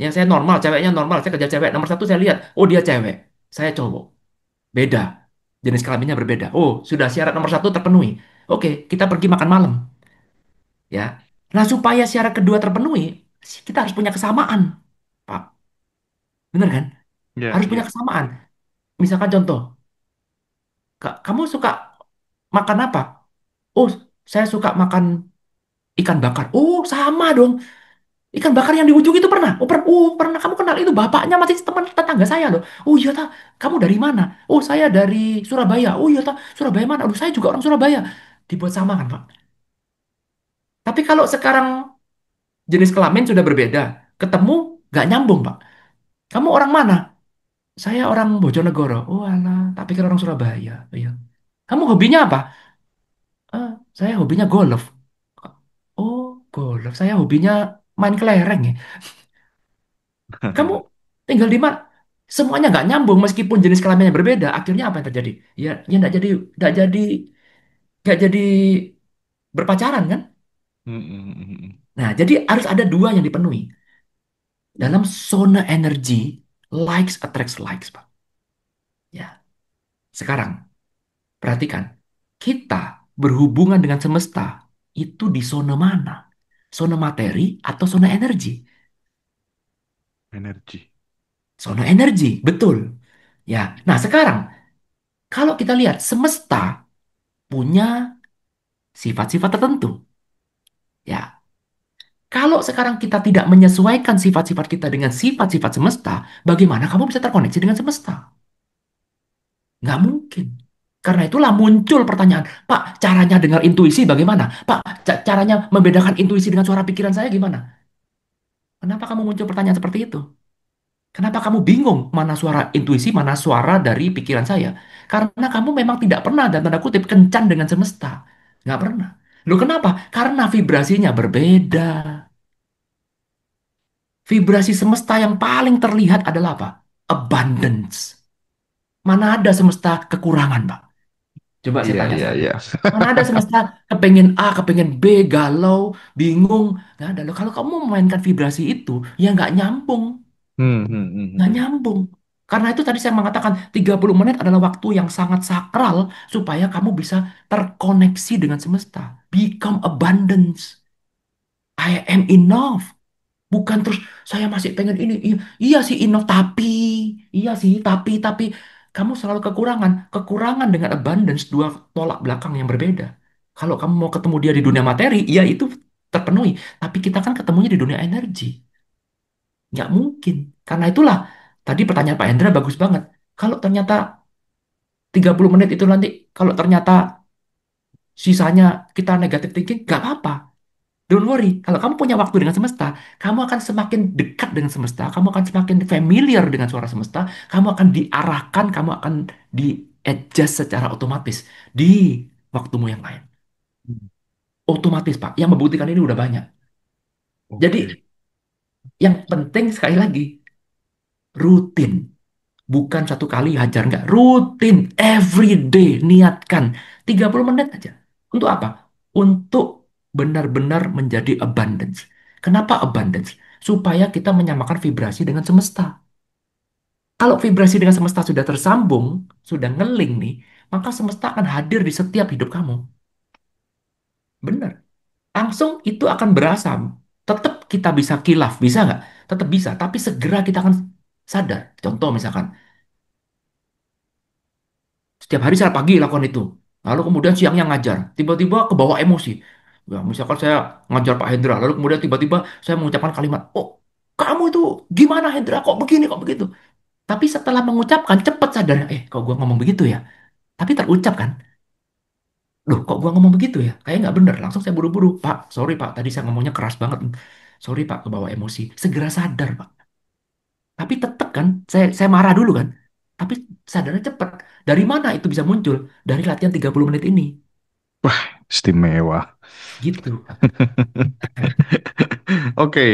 S1: yang saya normal, ceweknya normal, saya kejar cewek. Nomor satu saya lihat, oh dia cewek, saya cowok, beda, jenis kelaminnya berbeda. Oh, sudah syarat nomor satu terpenuhi. Oke, kita pergi makan malam, ya. Nah, supaya syarat kedua terpenuhi, kita harus punya kesamaan, Pak. Bener kan?
S2: Ya,
S1: Harus punya
S2: ya.
S1: kesamaan. Misalkan contoh, kamu suka makan apa? Oh, saya suka makan ikan bakar. Oh, sama dong. Ikan bakar yang di ujung itu pernah. Oh, pernah kamu kenal itu bapaknya masih teman tetangga saya loh. Oh iya ta, kamu dari mana? Oh, saya dari Surabaya. Oh iya ta, Surabaya mana? Aduh, saya juga orang Surabaya. Dibuat sama kan, Pak. Tapi kalau sekarang jenis kelamin sudah berbeda, ketemu nggak nyambung, Pak. Kamu orang mana? Saya orang Bojonegoro. Oh alah, tapi kan orang Surabaya. Oh, iya. Kamu hobinya apa? Saya hobinya golf. Oh, golf. Saya hobinya main kelereng ya. Kamu tinggal di mana? Semuanya nggak nyambung meskipun jenis kelaminnya berbeda. Akhirnya apa yang terjadi? Ya nggak jadi berpacaran kan?
S2: Hmm, hmm, hmm, hmm.
S1: Nah, jadi harus ada dua yang dipenuhi. Dalam zona energi, likes attracts likes, Pak. Ya, sekarang perhatikan. Kita berhubungan dengan semesta itu di zona mana? Zona materi atau zona energi?
S2: Energi.
S1: Zona energi, betul. Ya. Nah, sekarang kalau kita lihat semesta punya sifat-sifat tertentu. Ya, kalau sekarang kita tidak menyesuaikan sifat-sifat kita dengan sifat-sifat semesta, bagaimana kamu bisa terkoneksi dengan semesta? Nggak mungkin. Karena itulah muncul pertanyaan, Pak, caranya dengar intuisi bagaimana? Pak, caranya membedakan intuisi dengan suara pikiran saya gimana? Kenapa kamu muncul pertanyaan seperti itu? Kenapa kamu bingung mana suara intuisi, mana suara dari pikiran saya? Karena kamu memang tidak pernah, dan tanda kutip, kencan dengan semesta. Nggak pernah. Loh kenapa? Karena vibrasinya berbeda. Vibrasi semesta yang paling terlihat adalah apa? Abundance. Mana ada semesta kekurangan, Pak? Coba saya
S2: Iya,
S1: tanya
S2: iya,
S1: sekarang.
S2: iya.
S1: Mana ada semesta kepengen A, kepengen B, galau, bingung. Nggak ada. Loh, kalau kamu memainkan vibrasi itu, ya nggak nyambung.
S2: Hmm, hmm, hmm,
S1: Nggak
S2: hmm.
S1: nyambung. Karena itu tadi saya mengatakan 30 menit adalah waktu yang sangat sakral supaya kamu bisa terkoneksi dengan semesta. Become abundance. I am enough. Bukan terus saya masih pengen ini. Iya, iya sih enough iya sih tapi kamu selalu kekurangan. Kekurangan dengan abundance dua tolak belakang yang berbeda. Kalau kamu mau ketemu dia di dunia materi, ya itu terpenuhi. Tapi kita kan ketemunya di dunia energi. Nggak mungkin. Karena itulah tadi pertanyaan Pak Hendra bagus banget. Kalau ternyata 30 menit itu nanti kalau ternyata sisanya kita negatif thinking, nggak apa-apa. Don't worry, kalau kamu punya waktu dengan semesta, kamu akan semakin dekat dengan semesta, kamu akan semakin familiar dengan suara semesta, kamu akan diarahkan, kamu akan di-adjust secara otomatis di waktumu yang lain. Otomatis, Pak. Yang membuktikan ini udah banyak.
S2: Oke.
S1: Jadi, yang penting sekali lagi, rutin. Bukan satu kali hajar, nggak. Rutin, every day, niatkan. 30 menit aja. Untuk apa? Untuk benar-benar menjadi abundance. Kenapa abundance? Supaya kita menyamakan vibrasi dengan semesta. Kalau vibrasi dengan semesta sudah tersambung, sudah ngeling nih, maka semesta akan hadir di setiap hidup kamu. Benar. Langsung itu akan berasa. Tetap kita bisa kilaf, bisa nggak? Tetap bisa, tapi segera kita akan sadar. Contoh misalkan, setiap hari saya pagi lakukan itu. Lalu kemudian siangnya ngajar. Tiba-tiba kebawa emosi. Ya, misalkan saya ngajar Pak Hendra. Lalu kemudian tiba-tiba saya mengucapkan kalimat, oh kamu itu gimana Hendra? Kok begini, kok begitu? Tapi setelah mengucapkan, cepat sadar. Kok gua ngomong begitu ya? Tapi terucap kan? Loh, kok gua ngomong begitu ya? Kayak nggak bener. Langsung saya buru-buru. Pak, sorry Pak. Tadi saya ngomongnya keras banget. Sorry Pak, kebawa emosi. Segera sadar Pak. Tapi tetap kan, saya marah dulu kan. Tapi sadarnya cepat. Dari mana itu bisa muncul? Dari latihan 30 menit ini.
S2: Istimewa.
S1: Gitu.
S2: Oke,